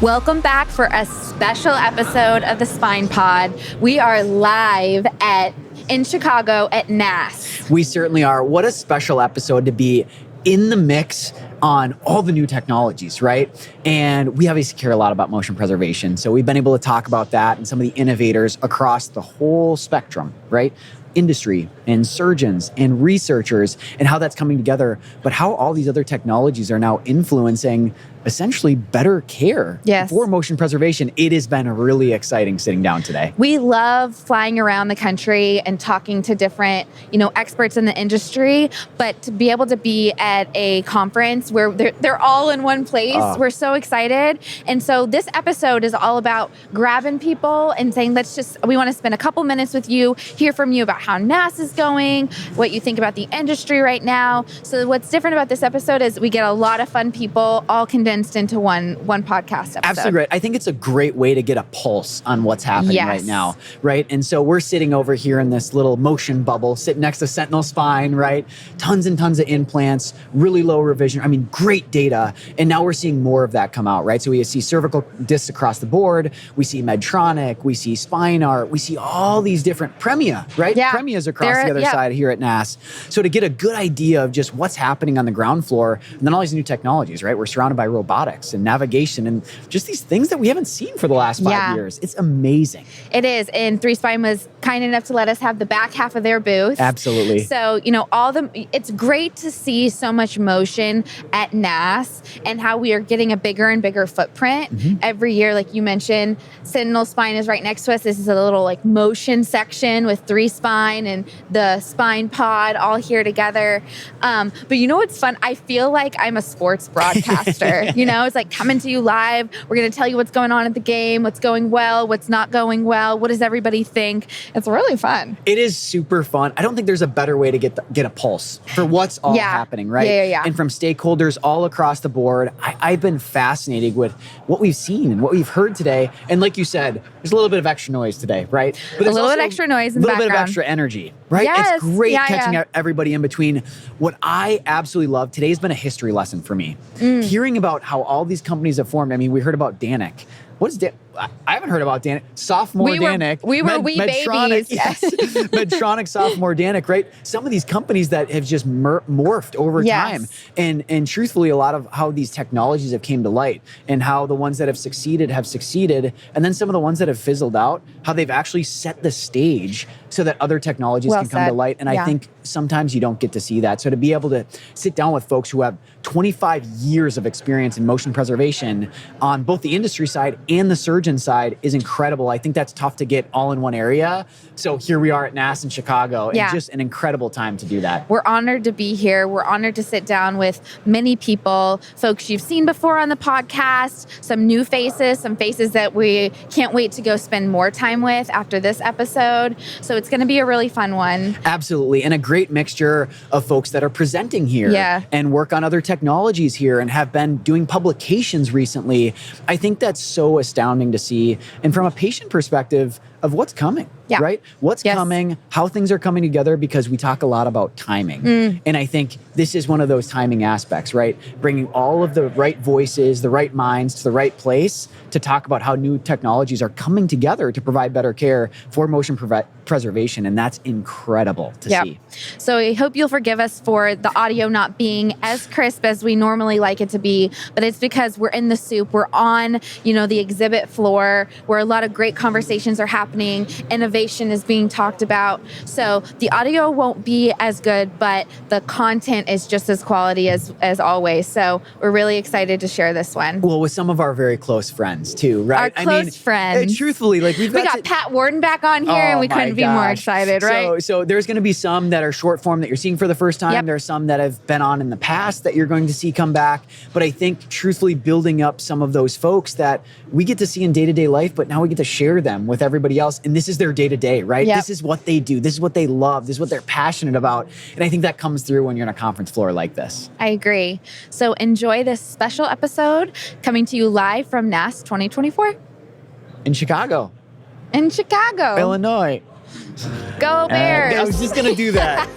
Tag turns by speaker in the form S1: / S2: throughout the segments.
S1: Welcome back for a special episode of the Spine Pod. We are live in Chicago at NASS.
S2: We certainly are. What a special episode to be in the mix on all the new technologies, right? And we obviously care a lot about motion preservation. So we've been able to talk about that and some of the innovators across the whole spectrum, right? Industry and surgeons and researchers and how that's coming together, but how all these other technologies are now influencing essentially better care for motion preservation. It has been really exciting sitting down today.
S1: We love flying around the country and talking to different, experts in the industry, but to be able to be at a conference where they're all in one place, we're so excited. And so this episode is all about grabbing people and saying, we want to spend a couple minutes with you, hear from you about how NASS is going, what you think about the industry right now. So what's different about this episode is we get a lot of fun people all condensed into one podcast episode.
S2: Absolutely right. I think it's a great way to get a pulse on what's happening right now, right? And so we're sitting over here in this little motion bubble, sitting next to Sentinel Spine, right? Tons and tons of implants, really low revision. I mean, great data. And now we're seeing more of that come out, right? So we see cervical discs across the board. We see Medtronic. We see Spine Art. We see all these different Premia, right?
S1: Yeah.
S2: Premia's across the other side here at NASS. So to get a good idea of just what's happening on the ground floor, and then all these new technologies, right? We're surrounded by robotics and navigation and just these things that we haven't seen for the last 5 years. It's amazing.
S1: It is. And 3 Spine was kind enough to let us have the back half of their booth.
S2: Absolutely.
S1: So, it's great to see so much motion at NASS and how we are getting a bigger and bigger footprint every year. Like you mentioned, Sentinel Spine is right next to us. This is a little motion section with 3 Spine and the Spine Pod all here together. But what's fun? I feel like I'm a sports broadcaster. It's like coming to you live. We're going to tell you what's going on at the game, what's going well, what's not going well. What does everybody think? It's really fun.
S2: It is super fun. I don't think there's a better way to get a pulse for what's all happening, right?
S1: Yeah.
S2: And from stakeholders all across the board, I've been fascinated with what we've seen and what we've heard today. And like you said, there's a little bit of extra noise today, right?
S1: But a little bit extra noise in the background.
S2: A little bit of extra energy, right?
S1: Yes.
S2: It's great catching everybody in between. What I absolutely love, today has been a history lesson for me. Hearing about how all these companies have formed. I mean, we heard about Danik. What is that? I haven't heard about Danik. Danik.
S1: We were wee
S2: Medtronic,
S1: babies.
S2: Yes. Medtronic, sophomore Danik, right? Some of these companies that have just morphed over time. And truthfully, a lot of how these technologies have came to light and how the ones that have succeeded. And then some of the ones that have fizzled out, how they've actually set the stage so that other technologies can come to light. And I think sometimes you don't get to see that. So to be able to sit down with folks who have 25 years of experience in motion preservation on both the industry side and the surgeon side is incredible. I think that's tough to get all in one area. So here we are at NASS in Chicago, and just an incredible time to do that.
S1: We're honored to be here. We're honored to sit down with many people, folks you've seen before on the podcast, some new faces, some faces that we can't wait to go spend more time with after this episode. So it's going to be a really fun one.
S2: Absolutely. And a great mixture of folks that are presenting here and work on other technologies here and have been doing publications recently. I think that's so astounding to see. And from a patient perspective of what's coming, right? What's coming, how things are coming together, because we talk a lot about timing. And I think this is one of those timing aspects, right? Bringing all of the right voices, the right minds to the right place to talk about how new technologies are coming together to provide better care for motion preservation. And that's incredible to see.
S1: So I hope you'll forgive us for the audio not being as crisp as we normally like it to be, but it's because we're in the soup. We're on, the exhibit floor where a lot of great conversations are happening. Innovation is being talked about. So the audio won't be as good, but the content is just as quality as always. So we're really excited to share this one.
S2: Well, with some of our very close friends too, right?
S1: Our close friends.
S2: Truthfully, we
S1: got Patwardhan back on here, and we couldn't be more excited, right?
S2: So there's going to be some that are short form that you're seeing for the first time. There's some that have been on in the past that you're going to see come back. But I think truthfully building up some of those folks that we get to see in day-to-day life, but now we get to share them with everybody everybody else, and this is their day-to-day, right?
S1: Yep.
S2: This is what they do. This is what they love. This is what they're passionate about. And I think that comes through when you're on a conference floor like this.
S1: I agree. So enjoy this special episode coming to you live from NASS 2024.
S2: In Chicago.
S1: In Chicago.
S2: Illinois.
S1: Go Bears.
S2: I was just going to do that.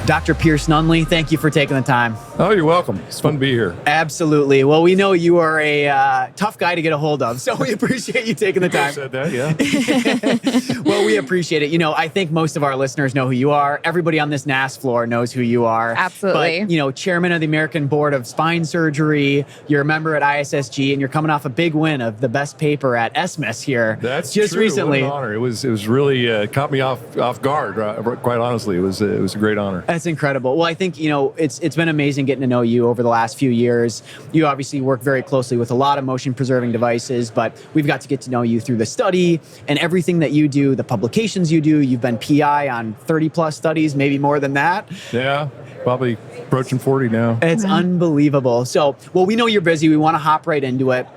S2: Dr. Pierce Nunley, thank you for taking the time.
S3: Oh, you're welcome. It's fun to be here.
S2: Absolutely. Well, we know you are a tough guy to get a hold of, so we appreciate you taking the time.
S3: You said that, yeah.
S2: Well, we appreciate it. I think most of our listeners know who you are. Everybody on this NASS floor knows who you are.
S1: Absolutely.
S2: But, chairman of the American Board of Spine Surgery, you're a member at ISSG, and you're coming off a big win of the best paper at ESMIS here.
S3: That's
S2: just
S3: true.
S2: recently.
S3: What an honor. It was really caught me off guard. Quite honestly, it was a great honor.
S2: That's incredible. Well, I think, it's been amazing getting to know you over the last few years. You obviously work very closely with a lot of motion preserving devices, but we've got to get to know you through the study and everything that you do, the publications you do. You've been PI on 30 plus studies, maybe more than that.
S3: Yeah, probably approaching 40 now.
S2: It's unbelievable. So, well, we know you're busy. We want to hop right into it.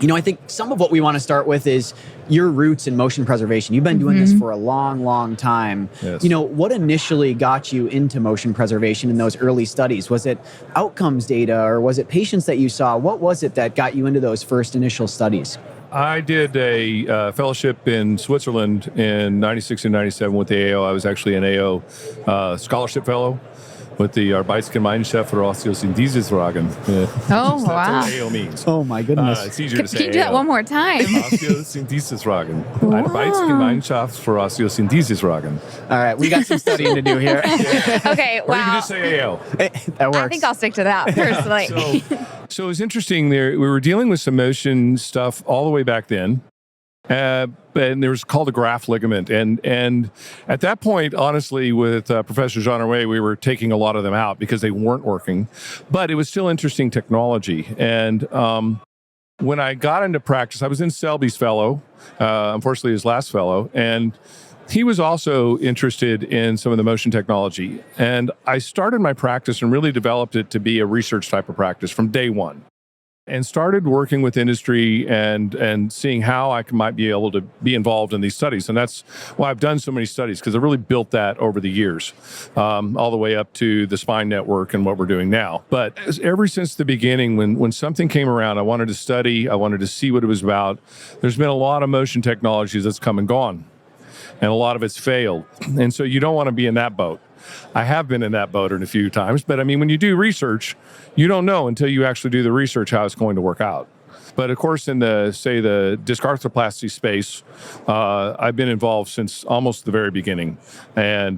S2: I think some of what we want to start with is your roots in motion preservation. You've been doing this for a long, long time.
S3: Yes.
S2: What initially got you into motion preservation in those early studies? Was it outcomes data or was it patients that you saw? What was it that got you into those first initial studies?
S3: I did a fellowship in Switzerland in 96 and 97 with the AO. I was actually an AO scholarship fellow with the Arbeitsgemeinschaft für Osteosynthesisfragen.
S1: Oh, wow.
S3: That's what AO means.
S2: Oh, my goodness.
S3: It's easier to say
S1: Can you do that
S3: AO.
S1: one more time?
S3: Osteosynthesisfragen.
S1: Wow.
S3: Arbeitsgemeinschaft für Osteosynthesisfragen.
S2: All right, we got some studying to do here.
S1: Okay,
S3: Or you can
S1: wow.
S3: just say AO.
S2: That works.
S1: I think I'll stick to that personally.
S3: So it was interesting there. We were dealing with some motion stuff all the way back then. And there was called a graft ligament. And at that point, honestly, with Professor Jean Arway, we were taking a lot of them out because they weren't working. But it was still interesting technology. And when I got into practice, I was in Selby's fellow, unfortunately his last fellow, and he was also interested in some of the motion technology. And I started my practice and really developed it to be a research type of practice from day one. And started working with industry and seeing how I might be able to be involved in these studies. And that's why I've done so many studies, because I really built that over the years, all the way up to the Spine Network and what we're doing now. But ever since the beginning, when something came around, I wanted to study, I wanted to see what it was about. There's been a lot of motion technologies that's come and gone, and a lot of it's failed. And so you don't want to be in that boat. I have been in that boat a few times, but I mean, when you do research, you don't know until you actually do the research how it's going to work out. But of course, in the disc arthroplasty space, I've been involved since almost the very beginning, and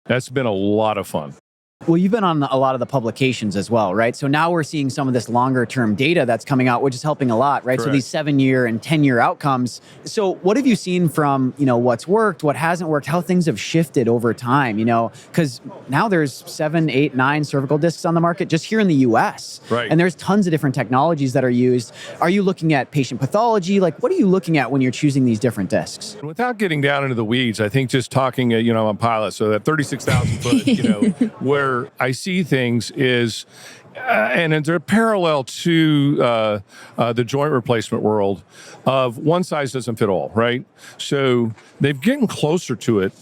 S3: that's been a lot of fun.
S2: Well, you've been on a lot of the publications as well, right? So now we're seeing some of this longer term data that's coming out, which is helping a lot, right?
S3: Correct.
S2: So these 7-year and 10-year outcomes. So what have you seen from, what's worked, what hasn't worked, how things have shifted over time, because now there's 7, 8, 9 cervical discs on the market just here in the US.
S3: Right.
S2: And there's tons of different technologies that are used. Are you looking at patient pathology? Like, what are you looking at when you're choosing these different discs?
S3: Without getting down into the weeds, I think just talking, I'm a pilot, so that 36,000 foot, where I see things is, and they're parallel to the joint replacement world of one size doesn't fit all, right? So they've getting closer to it,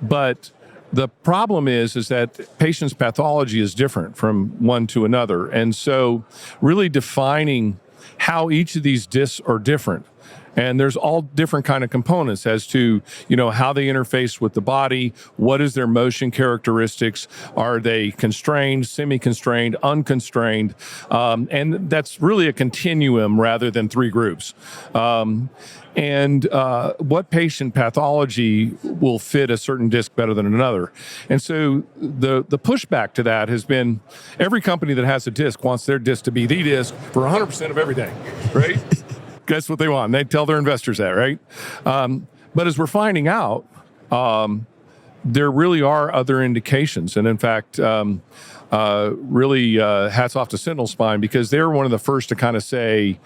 S3: but the problem is that patient's pathology is different from one to another. And so really defining how each of these discs are different. And there's all different kind of components as to, how they interface with the body. What is their motion characteristics? Are they constrained, semi-constrained, unconstrained? And that's really a continuum rather than 3 groups. And what patient pathology will fit a certain disc better than another. And so the pushback to that has been every company that has a disc wants their disc to be the disc for 100% of everything, right? That's what they want. They tell their investors that, right? But as we're finding out, there really are other indications. And in fact, really hats off to Sentinel Spine, because they're one of the first to kind of say,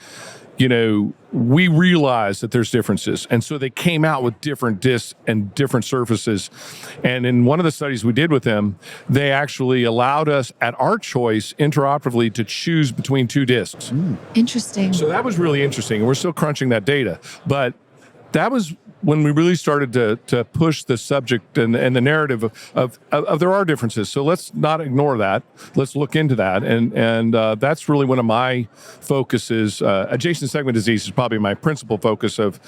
S3: we realized that there's differences. And so they came out with different discs and different surfaces. And in one of the studies we did with them, they actually allowed us at our choice interoperatively to choose between two discs.
S1: Interesting.
S3: So that was really interesting. And we're still crunching that data. But that was when we really started to push the subject and the narrative of there are differences. So let's not ignore that. Let's look into that. And that's really one of my focuses. Adjacent segment disease is probably my principal focus of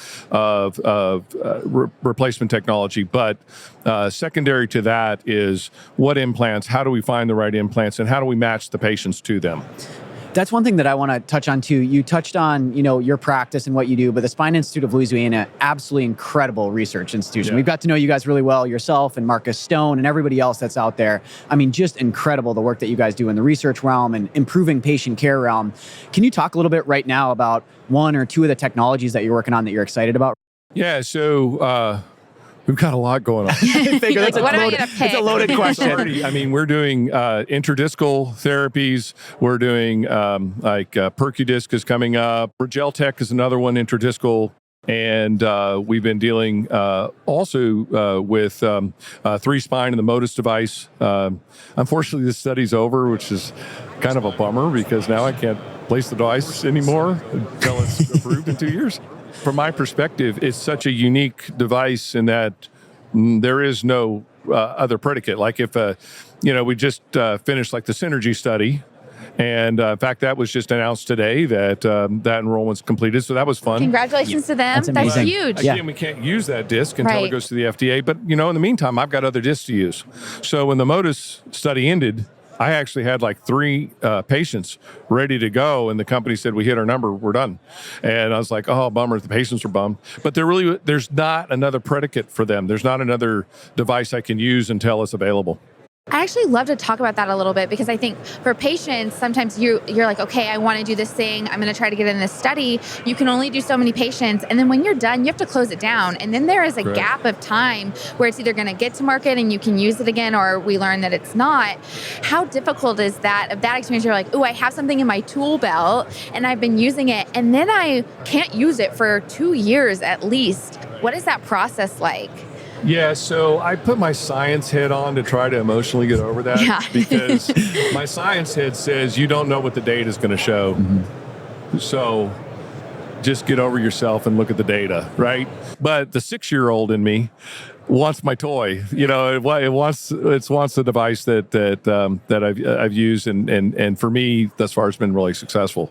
S3: replacement technology. But secondary to that is what implants, how do we find the right implants, and how do we match the patients to them?
S2: That's one thing that I want to touch on too. You touched on, your practice and what you do, but the Spine Institute of Louisiana, absolutely incredible research institution.
S3: Yeah.
S2: We've got to know you guys really well, yourself and Marcus Stone and everybody else that's out there. I mean, just incredible the work that you guys do in the research realm and improving patient care realm. Can you talk a little bit right now about one or two of the technologies that you're working on that you're excited about?
S3: Yeah, so we've got a lot going on.
S2: It's a loaded question.
S3: We're doing interdiscal therapies. We're doing Percudisc is coming up. Geltech is another one, interdiscal. And we've been dealing also with 3Spine and the Modus device. Unfortunately, this study's over, which is kind of a bummer because now I can't place the device anymore until it's approved in 2 years. From my perspective, it's such a unique device in that there is no other predicate. Like if, we just finished like the Synergy study. And in fact, that was just announced today that that enrollment's completed. So that was fun.
S1: Congratulations to them. That's huge.
S3: Again, we can't use that disc until it goes to the FDA. But, in the meantime, I've got other discs to use. So when the Modus study ended, I actually had like 3 patients ready to go, and the company said, we hit our number, we're done. And I was like, oh, bummer, the patients are bummed. But there's not another predicate for them. There's not another device I can use until it's available.
S1: I actually love to talk about that a little bit because I think for patients, sometimes you're like, okay, I want to do this thing. I'm going to try to get in this study. You can only do so many patients. And then when you're done, you have to close it down. And then there is a gap of time where it's either going to get to market and you can use it again, or we learn that it's not. How difficult is that? Of that experience, you're like, oh, I have something in my tool belt and I've been using it. And then I can't use it for 2 years at least. What is that process like?
S3: Yeah, so I put my science head on to try to emotionally get over that because my science head says you don't know what the data is going to show. Mm-hmm. So just get over yourself and look at the data, right? But the 6-year-old in me wants my toy. It wants the device that I've used, and for me, thus far, it's been really successful.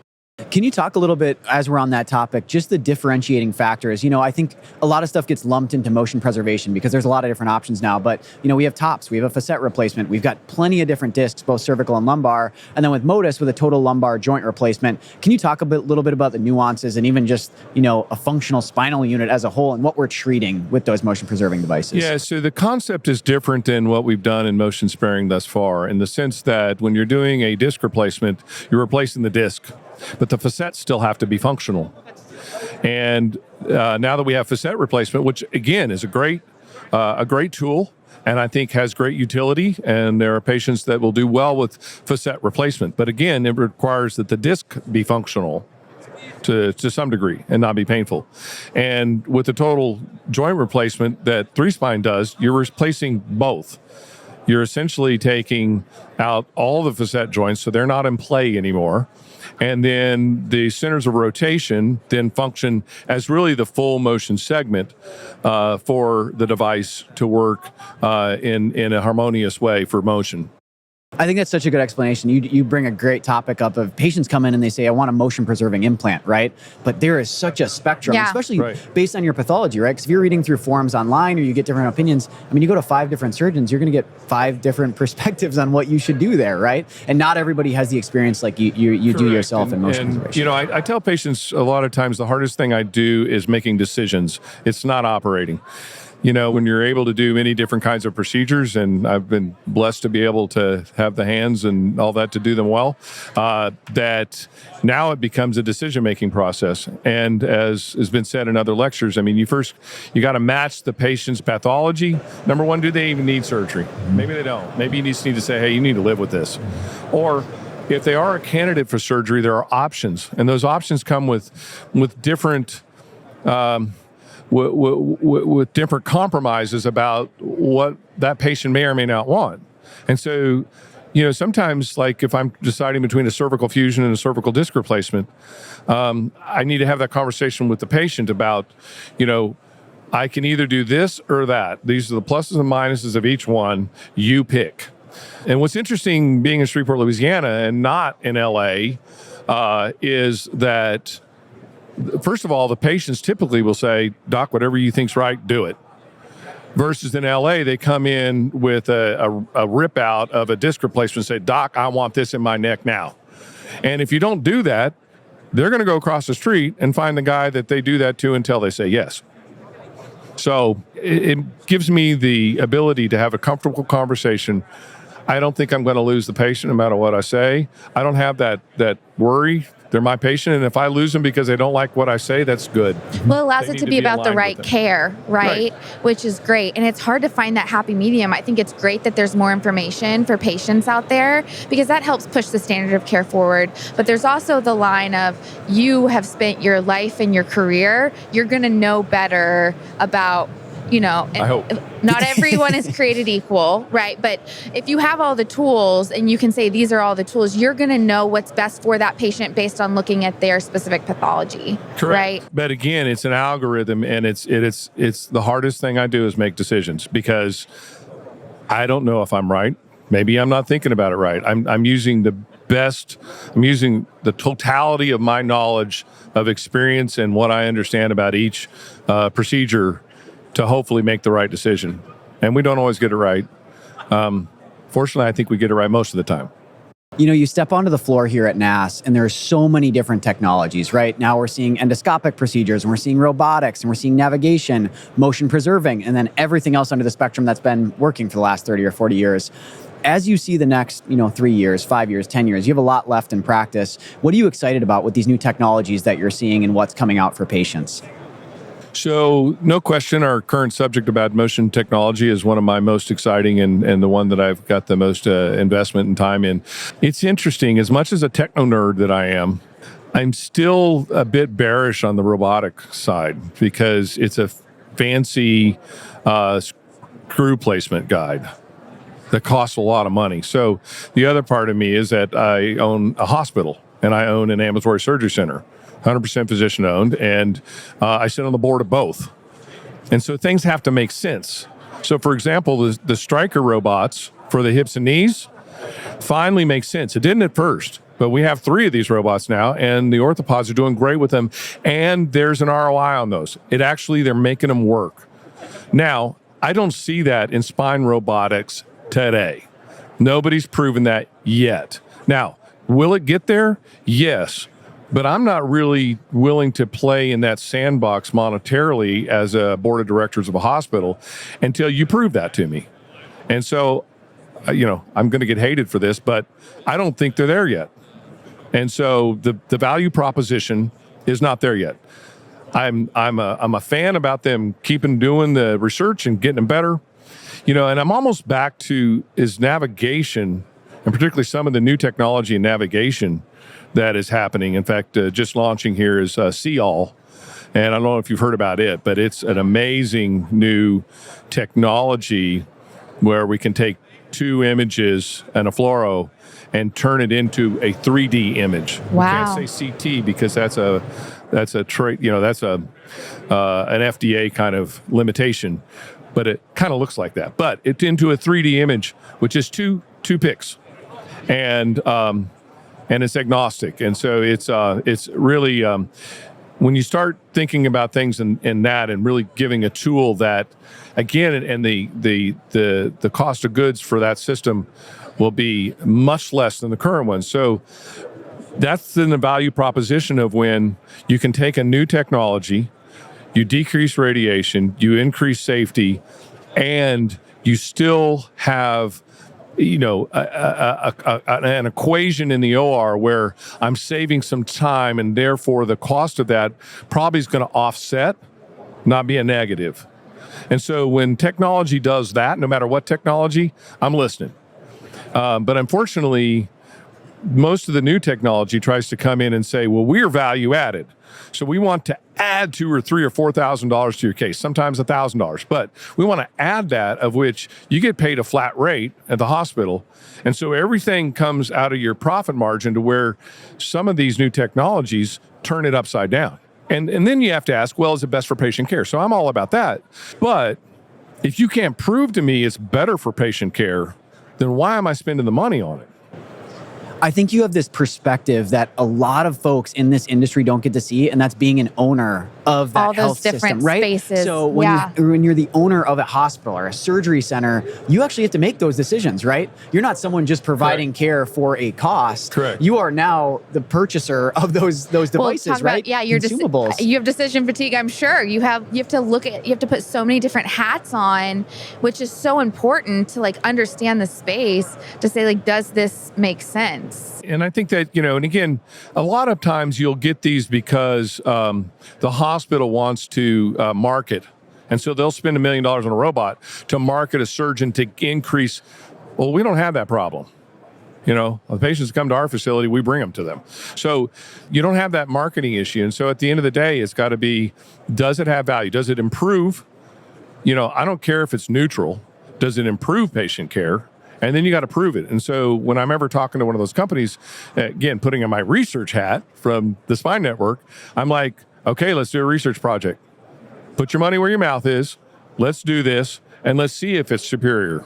S2: Can you talk a little bit, as we're on that topic, just the differentiating factors? I think a lot of stuff gets lumped into motion preservation because there's a lot of different options now. But, we have TOPS, we have a facet replacement, we've got plenty of different discs, both cervical and lumbar. And then with Modus, with a total lumbar joint replacement, can you talk little bit about the nuances and even just, a functional spinal unit as a whole and what we're treating with those motion preserving devices?
S3: Yeah, so the concept is different than what we've done in motion sparing thus far, in the sense that when you're doing a disc replacement, you're replacing the disc, but the facets still have to be functional. And now that we have facet replacement, which again is a great tool, and I think has great utility, and there are patients that will do well with facet replacement. But again, it requires that the disc be functional to some degree and not be painful. And with the total joint replacement that 3Spine does, you're replacing both. You're essentially taking out all the facet joints, so they're not in play anymore. And then the centers of rotation then function as really the full motion segment for the device to work in a harmonious way for motion.
S2: I think that's such a good explanation. You bring a great topic up of patients come in and they say, I want a motion preserving implant, right? But there is such a spectrum, especially based on your pathology, right? Because if you're reading through forums online or you get different opinions, you go to 5 different surgeons, you're going to get 5 different perspectives on what you should do there, right? And not everybody has the experience like you do yourself in motion preservation.
S3: I tell patients a lot of times the hardest thing I do is making decisions. It's not operating. When you're able to do many different kinds of procedures, and I've been blessed to be able to have the hands and all that to do them well, that now it becomes a decision-making process. And as has been said in other lectures, you got to match the patient's pathology. Number one, do they even need surgery? Maybe they don't. Maybe you just need to say, hey, you need to live with this. Or if they are a candidate for surgery, there are options, and those options come with different with different compromises about what that patient may or may not want. And so, sometimes, like if I'm deciding between a cervical fusion and a cervical disc replacement, I need to have that conversation with the patient about, I can either do this or that. These are the pluses and minuses of each one. You pick. And what's interesting being in Shreveport, Louisiana, and not in LA, is that, first of all, the patients typically will say, "Doc, whatever you think's right, do it." Versus in LA, they come in with a rip out of a disc replacement and say, "Doc, I want this in my neck now." And if you don't do that, they're going to go across the street and find the guy that they do that to until they say yes. So it gives me the ability to have a comfortable conversation. I don't think I'm going to lose the patient no matter what I say. I don't have that worry. They're my patient, and if I lose them because they don't like what I say, that's good.
S1: Well, it allows it to be about the right care, right? Which is great. And it's hard to find that happy medium. I think it's great that there's more information for patients out there because that helps push the standard of care forward. But there's also the line of you have spent your life and your career, you're going to know better about,
S3: I hope.
S1: Not everyone is created equal, right? But if you have all the tools and you can say these are all the tools, you're going to know what's best for that patient based on looking at their specific pathology.
S3: Correct.
S1: Right?
S3: But again, it's an algorithm, and it's the hardest thing I do is make decisions because I don't know if I'm right. Maybe I'm not thinking about it right. I'm using the totality of my knowledge of experience and what I understand about each procedure to hopefully make the right decision. And we don't always get it right. Fortunately, I think we get it right most of the time.
S2: You step onto the floor here at NASS, and there are so many different technologies, right? Now we're seeing endoscopic procedures, and we're seeing robotics, and we're seeing navigation, motion preserving, and then everything else under the spectrum that's been working for the last 30 or 40 years. As you see the next, 3 years, 5 years, 10 years, you have a lot left in practice. What are you excited about with these new technologies that you're seeing and what's coming out for patients?
S3: So no question, our current subject about motion technology is one of my most exciting and the one that I've got the most investment and time in. It's interesting, as much as a techno nerd that I am, I'm still a bit bearish on the robotic side because it's a fancy screw placement guide that costs a lot of money. So the other part of me is that I own a hospital and I own an ambulatory surgery center. 100% physician owned, and I sit on the board of both. And so things have to make sense. So for example, the Stryker robots for the hips and knees finally make sense. It didn't at first, but we have 3 of these robots now, and the orthopods are doing great with them, and there's an ROI on those. They're making them work. Now, I don't see that in spine robotics today. Nobody's proven that yet. Now, will it get there? Yes. But I'm not really willing to play in that sandbox monetarily as a board of directors of a hospital until you prove that to me. And so, I'm going to get hated for this, but I don't think they're there yet. And so the value proposition is not there yet. I'm a fan about them keeping doing the research and getting them better. And I'm almost back to is navigation, and particularly some of the new technology in navigation that is happening. In fact, just launching here is See-All. And I don't know if you've heard about it, but it's an amazing new technology where we can take 2 images and a fluoro and turn it into a 3D image.
S1: Wow.
S3: We can't say CT because that's a trait, that's an FDA kind of limitation, but it kind of looks like that. But it's into a 3D image, which is two pics. And it's agnostic. And so it's really, when you start thinking about things in that and really giving a tool that, again, and the cost of goods for that system will be much less than the current one. So that's then the value proposition of when you can take a new technology, you decrease radiation, you increase safety, and you still have an equation in the OR where I'm saving some time, and therefore the cost of that probably is going to offset, not be a negative. And so when technology does that, no matter what technology, I'm listening. But unfortunately, most of the new technology tries to come in and say, well, we're value added. So we want to add $2,000 or $3,000 or $4,000 to your case, sometimes $1,000. But we want to add that, of which you get paid a flat rate at the hospital. And so everything comes out of your profit margin, to where some of these new technologies turn it upside down. And then you have to ask, well, is it best for patient care? So I'm all about that. But if you can't prove to me it's better for patient care, then why am I spending the money on it?
S2: I think you have this perspective that a lot of folks in this industry don't get to see, and that's being an owner of that
S1: all those
S2: health
S1: different
S2: system, right?
S1: spaces.
S2: So when you're the owner of a hospital or a surgery center, you actually have to make those decisions, right? You're not someone just providing care for a cost.
S3: Correct.
S2: You are now the purchaser of those devices, right?
S1: You're
S2: consumables.
S1: You have decision fatigue. I'm sure you have to put so many different hats on, which is so important to like understand the space to say like, does this make sense?
S3: And I think that, and again, a lot of times you'll get these because the hospital wants to market. And so they'll spend $1 million on a robot to market a surgeon to increase. Well, we don't have that problem. The patients come to our facility, we bring them to them. So you don't have that marketing issue. And so at the end of the day, it's got to be, does it have value? Does it improve? I don't care if it's neutral. Does it improve patient care? And then you got to prove it. And so when I'm ever talking to one of those companies, again, putting on my research hat from the Spine Network, I'm like, okay, let's do a research project. Put your money where your mouth is. Let's do this, and let's see if it's superior.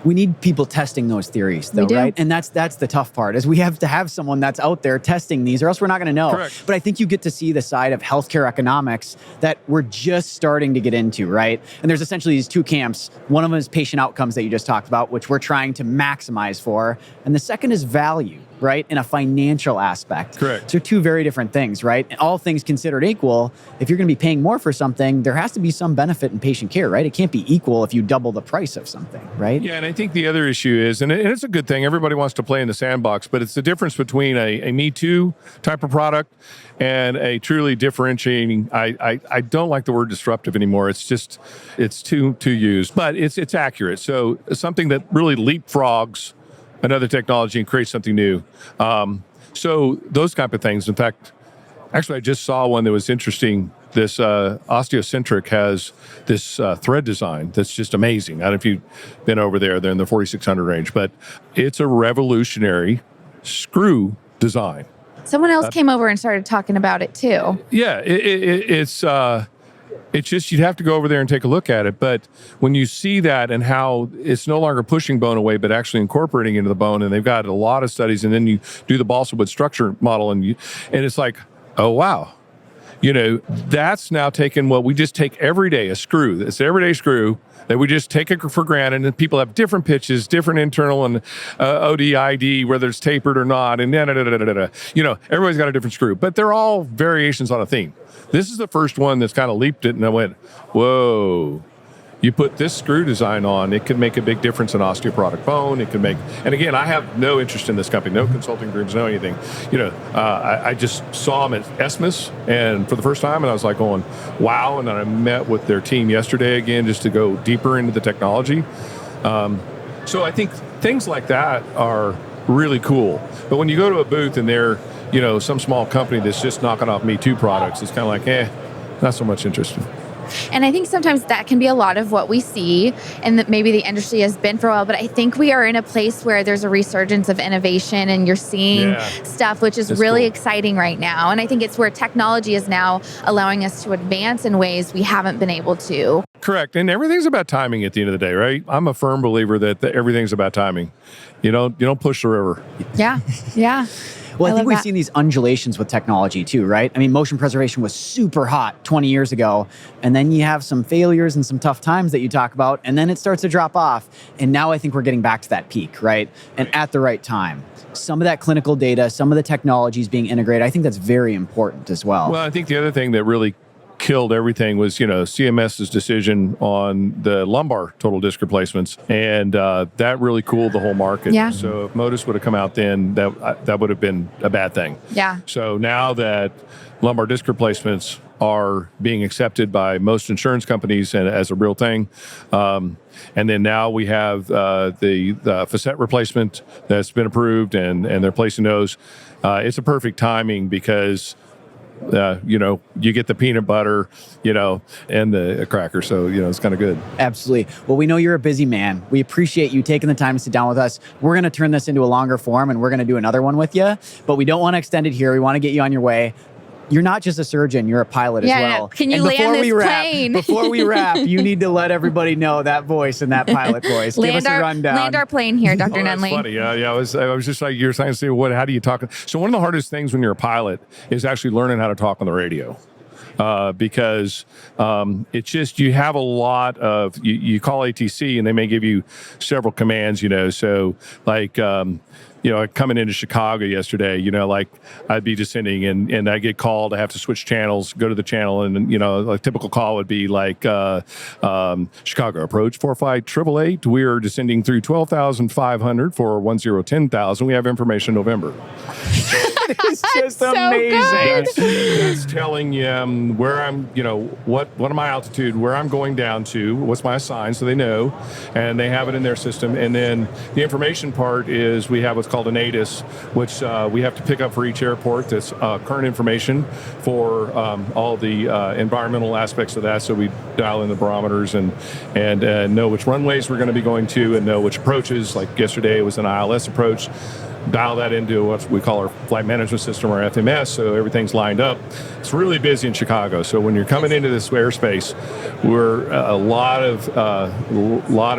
S2: We need people testing those theories, though, right? And that's the tough part, is we have to have someone that's out there testing these, or else we're not going to know.
S3: Correct.
S2: But I think you get to see the side of healthcare economics that we're just starting to get into, right? And there's essentially these two camps. One of them is patient outcomes that you just talked about, which we're trying to maximize for. And the second is value, right? In a financial aspect.
S3: Correct.
S2: So two very different things, right? And all things considered equal, if you're going to be paying more for something, there has to be some benefit in patient care, right? It can't be equal if you double the price of something, right?
S3: Yeah, and I think the other issue is, and it's a good thing, everybody wants to play in the sandbox, but it's the difference between a Me Too type of product and a truly differentiating. I don't like the word disruptive anymore. It's just, it's too used, but it's accurate. So something that really leapfrogs another technology and create something new. So those type of things. In fact, actually, I just saw one that was interesting. This Osteocentric has this thread design that's just amazing. I don't know if you've been over there. They're in the 4600 range, but it's a revolutionary screw design.
S1: Someone else came over and started talking about it too.
S3: Yeah, it's just, you'd have to go over there and take a look at it. But when you see that and how it's no longer pushing bone away, but actually incorporating into the bone, and they've got a lot of studies, and then you do the balsa wood structure model, and it's like, oh, wow. That's now taken what we just take every day, a screw. It's an everyday screw that we just take it for granted, and people have different pitches, different internal and OD, whether it's tapered or not, and everybody's got a different screw, but they're all variations on a theme. This is the first one that's kind of leaped it, and I went, whoa. You put this screw design on, it could make a big difference in osteoporotic bone. It could make, and again, I have no interest in this company, no consulting groups, no anything. I just saw them at ESMIS, and for the first time, and I was like going, wow. And then I met with their team yesterday again, just to go deeper into the technology. So I think things like that are really cool. But when you go to a booth and they're, some small company that's just knocking off Me Too products, it's kind of like, not so much interested.
S1: And I think sometimes that can be a lot of what we see, and that maybe the industry has been for a while, but I think we are in a place where there's a resurgence of innovation, and you're seeing stuff which is really cool. Exciting right now. And I think it's where technology is now allowing us to advance in ways we haven't been able to.
S3: Correct. And everything's about timing at the end of the day, right? I'm a firm believer that everything's about timing. You don't push the river.
S1: Yeah. Yeah.
S2: Well, I think we've seen these undulations with technology too, right? I mean, motion preservation was super hot 20 years ago, and then you have some failures and some tough times that you talk about, and then it starts to drop off. And now I think we're getting back to that peak, right? And at the right time. Some of that clinical data, some of the technologies being integrated, I think that's very important as well.
S3: Well, I think the other thing that really killed everything was, CMS's decision on the lumbar total disc replacements. And that really cooled the whole market.
S1: Yeah.
S3: So if Modus would have come out then, that would have been a bad thing.
S1: Yeah.
S3: So now that lumbar disc replacements are being accepted by most insurance companies and as a real thing, and then now we have the facet replacement that's been approved, and they're placing those. It's a perfect timing because you get the peanut butter, and the cracker. So, it's kind of good.
S2: Absolutely. Well, we know you're a busy man. We appreciate you taking the time to sit down with us. We're going to turn this into a longer form, and we're going to do another one with you, but we don't want to extend it here. We want to get you on your way. You're not just a surgeon, you're a pilot as well.
S1: Can you land this plane?
S2: Before we wrap, you need to let everybody know that voice and that pilot voice. Give us a rundown.
S1: Land our plane here, Dr. Nunley.
S3: That's funny. Yeah. I was just like, you're saying, how do you talk? So one of the hardest things when you're a pilot is actually learning how to talk on the radio. Because it's just, you have a lot of, you call ATC and they may give you several commands, so like, coming into Chicago yesterday, like I'd be descending and I get called, I have to switch channels, go to the channel, and a typical call would be like Chicago approach 45888. We are descending through 12,500 for 1010,000. We have information November.
S2: It's just
S1: so
S2: amazing.
S3: That's telling you where I'm, what am my altitude, where I'm going down to, what's my assign, so they know, and they have it in their system. And then the information part is we have what's called a NASS, which we have to pick up for each airport. That's current information for all the environmental aspects of that. So we dial in the barometers and know which runways we're going to be going to and know which approaches. Like yesterday, it was an ILS approach. Dial that into what we call our flight management system, or FMS, so everything's lined up. It's really busy in Chicago. So when you're coming into this airspace, we're a lot of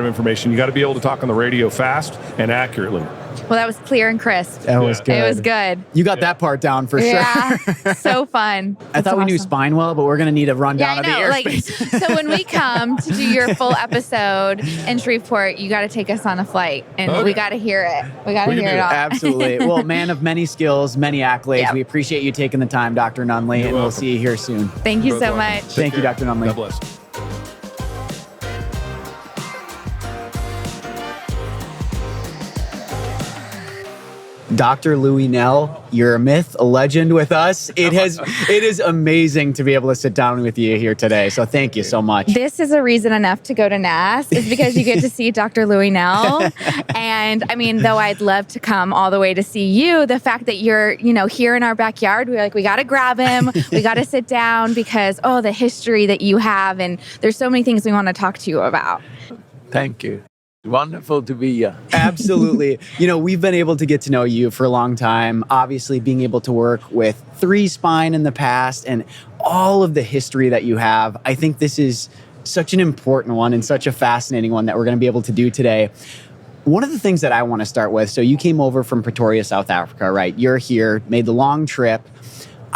S3: information. You got to be able to talk on the radio fast and accurately.
S1: Well, that was clear and crisp.
S2: That was good.
S1: It was good.
S2: You got that part down for sure.
S1: Yeah, so fun.
S2: I thought we knew spine well, but we're going to need a rundown of the airspace.
S1: So when we come to do your full episode in Shreveport, you got to take us on a flight, and we got to hear it. We got to hear it all.
S2: Absolutely. Well, man of many skills, many accolades. Yep. We appreciate you taking the time, Dr. Nunley, and we'll see you here soon.
S1: Thank you so much.
S2: Thank you, Dr. Nunley.
S3: God bless.
S2: Dr. Louis Nell, you're a myth, a legend with us. It is amazing to be able to sit down with you here today. So thank you so much.
S1: This is a reason enough to go to NASS, is because you get to see Dr. Louis Nell. And I mean, though I'd love to come all the way to see you, the fact that you're, here in our backyard, we're like, we got to grab him. We got to sit down because, the history that you have. And there's so many things we want to talk to you about.
S4: Thank you. Wonderful to be here.
S2: Absolutely. We've been able to get to know you for a long time. Obviously, being able to work with 3 Spine in the past and all of the history that you have. I think this is such an important one and such a fascinating one that we're going to be able to do today. One of the things that I want to start with, so you came over from Pretoria, South Africa, right? You're here, made the long trip.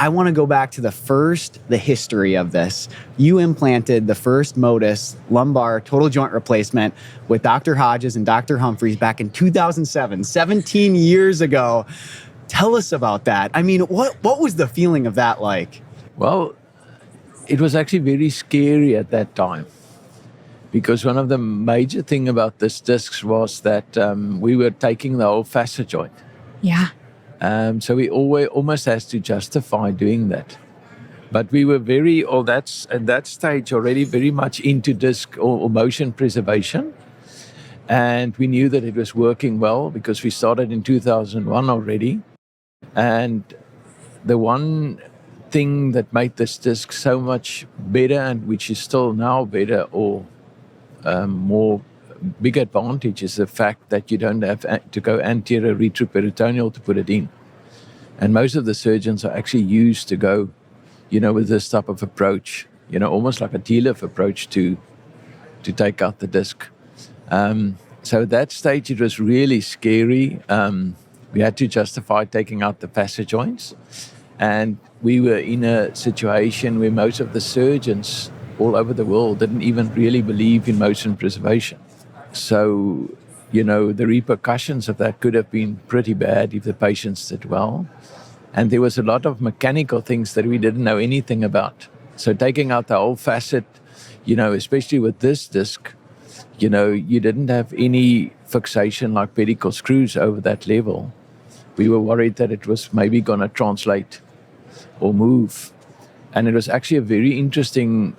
S2: I want to go back to the history of this. You implanted the first Modus lumbar total joint replacement with Dr. Hodges and Dr. Humphreys back in 2007, 17 years ago. Tell us about that. I mean, what was the feeling of that like?
S4: Well, it was actually very scary at that time, because one of the major things about this disc was that we were taking the whole facet joint.
S1: Yeah.
S4: So we almost has to justify doing that. But we were at that stage already very much into disc or motion preservation. And we knew that it was working well because we started in 2001 already. And the one thing that made this disc so much better, and which is still now better or more big advantage, is the fact that you don't have to go anterior retroperitoneal to put it in. And most of the surgeons are actually used to go, with this type of approach, almost like a TLIF approach to take out the disc. So at that stage, it was really scary. We had to justify taking out the facet joints. And we were in a situation where most of the surgeons all over the world didn't even really believe in motion preservation. So, the repercussions of that could have been pretty bad if the patients did well. And there was a lot of mechanical things that we didn't know anything about. So taking out the whole facet, especially with this disc, you didn't have any fixation like pedicle screws over that level. We were worried that it was maybe going to translate or move. And it was actually a very interesting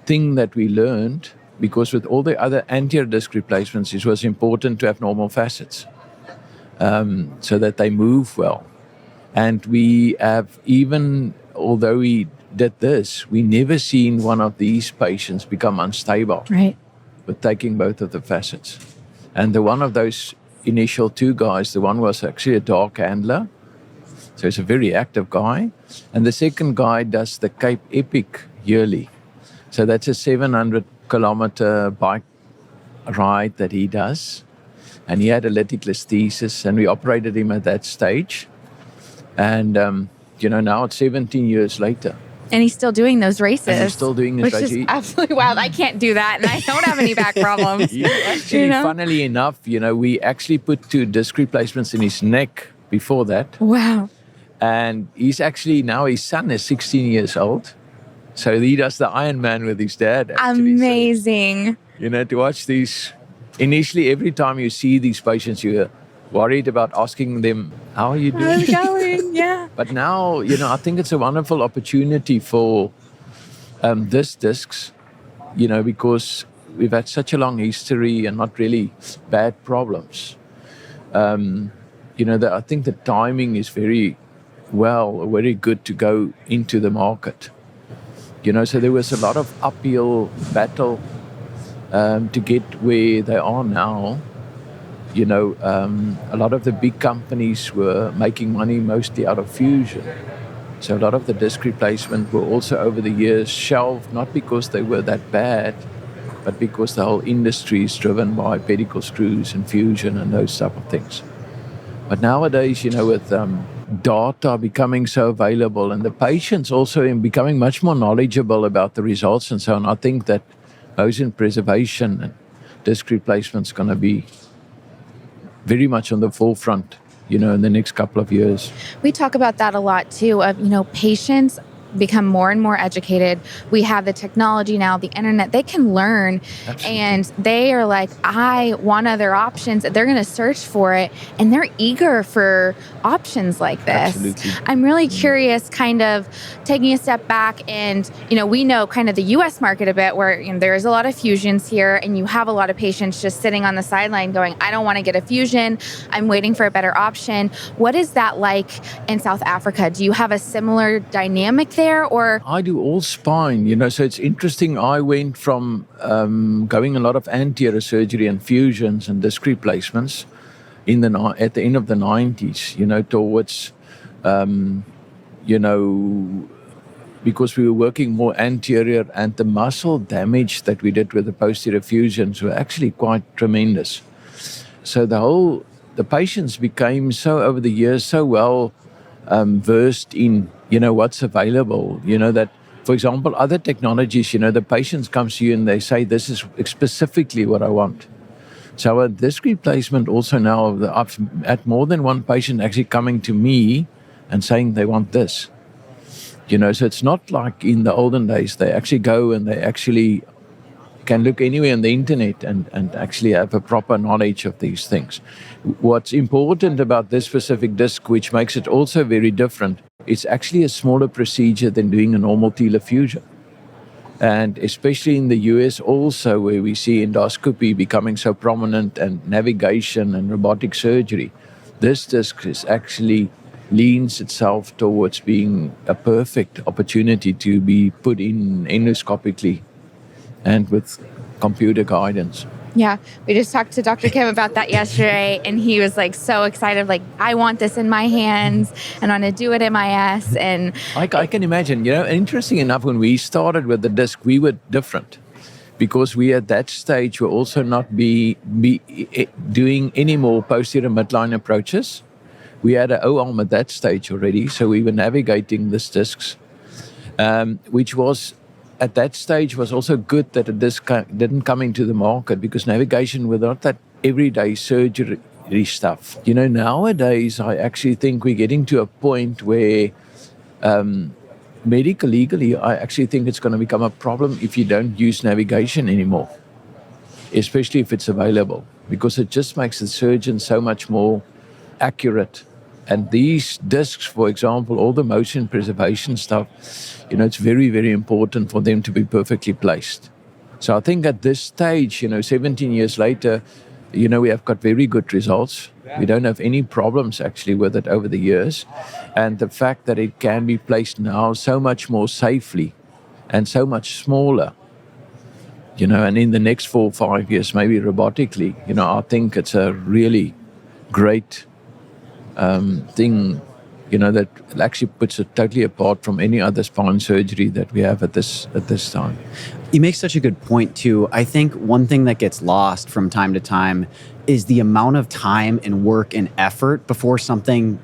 S4: thing that we learned, because with all the other anterior disc replacements, it was important to have normal facets so that they move well. And we have, even although we did this, we never seen one of these patients become unstable with taking both of the facets. And the one of those initial two guys, the one was actually a dog handler, so he's a very active guy. And the second guy does the Cape Epic yearly. So that's a 700-kilometer bike ride that he does. And he had a liticulostesis, and we operated him at that stage. And, now it's 17 years later.
S1: And he's still doing those races.
S4: And he's still doing his races.
S1: Which is absolutely wild. I can't do that, and I don't have any back problems.
S4: Actually, funnily enough, we actually put 2 disc replacements in his neck before that.
S1: Wow.
S4: And he's actually, now his son is 16 years old. So he does the Ironman with his dad. Actually.
S1: Amazing.
S4: So, to watch these, initially every time you see these patients, you're worried about asking them, how are you doing?
S1: How's it going? Yeah.
S4: But now, I think it's a wonderful opportunity for this discs, because we've had such a long history and not really bad problems. I think the timing is very good to go into the market. So there was a lot of uphill battle to get where they are now. A lot of the big companies were making money mostly out of fusion. So a lot of the disc replacement were also over the years shelved, not because they were that bad, but because the whole industry is driven by pedicle screws and fusion and those type of things. But nowadays, with data becoming so available and the patients also becoming much more knowledgeable about the results and so on, I think that motion preservation and disc replacement is going to be very much on the forefront, in the next couple of years.
S1: We talk about that a lot too, of, patients become more and more educated. We have the technology now, the internet, they can learn.
S4: Absolutely.
S1: And they are like, I want other options. They're going to search for it, and they're eager for options like this.
S4: Absolutely.
S1: I'm really curious, kind of taking a step back, and, we know kind of the US market a bit, where there is a lot of fusions here, and you have a lot of patients just sitting on the sideline going, I don't want to get a fusion. I'm waiting for a better option. What is that like in South Africa? Do you have a similar dynamic there? Or
S4: I do all spine, so it's interesting. I went from going a lot of anterior surgery and fusions and disc replacements at the end of the 90s, towards, because we were working more anterior, and the muscle damage that we did with the posterior fusions were actually quite tremendous. So the patients became so, over the years, so well versed in what's available, that, for example, other technologies, the patients come to you and they say, this is specifically what I want. So disc replacement also now, I've had more than one patient actually coming to me and saying they want this. So it's not like in the olden days, they actually go and they actually can look anywhere on the internet and actually have a proper knowledge of these things. What's important about this specific disc, which makes it also very different, it's actually a smaller procedure than doing a normal telar fusion. And especially in the US also, where we see endoscopy becoming so prominent and navigation and robotic surgery, this disc is actually leans itself towards being a perfect opportunity to be put in endoscopically and with computer guidance.
S1: Yeah, we just talked to Dr. Kim about that yesterday, and he was like so excited, like, I want this in my hands and I want to do it in my ass. And
S4: I can imagine, interesting enough, when we started with the disc, we were different because we at that stage were also not be doing any more posterior midline approaches. We had an O-arm at that stage already, so we were navigating these discs, which was at that stage was also good that a disc didn't come into the market, because navigation was not that everyday surgery stuff. Nowadays I actually think we're getting to a point where medical legally, I actually think it's going to become a problem if you don't use navigation anymore, especially if it's available, because it just makes the surgeon so much more accurate. And these discs, for example, all the motion preservation stuff, it's very, very important for them to be perfectly placed. So I think at this stage, 17 years later, we have got very good results. We don't have any problems actually with it over the years. And the fact that it can be placed now so much more safely and so much smaller, and in the next 4 or 5 years, maybe robotically, I think it's a really great thing, that actually puts it totally apart from any other spine surgery that we have at this time.
S2: You make such a good point too. I think one thing that gets lost from time to time is the amount of time and work and effort before something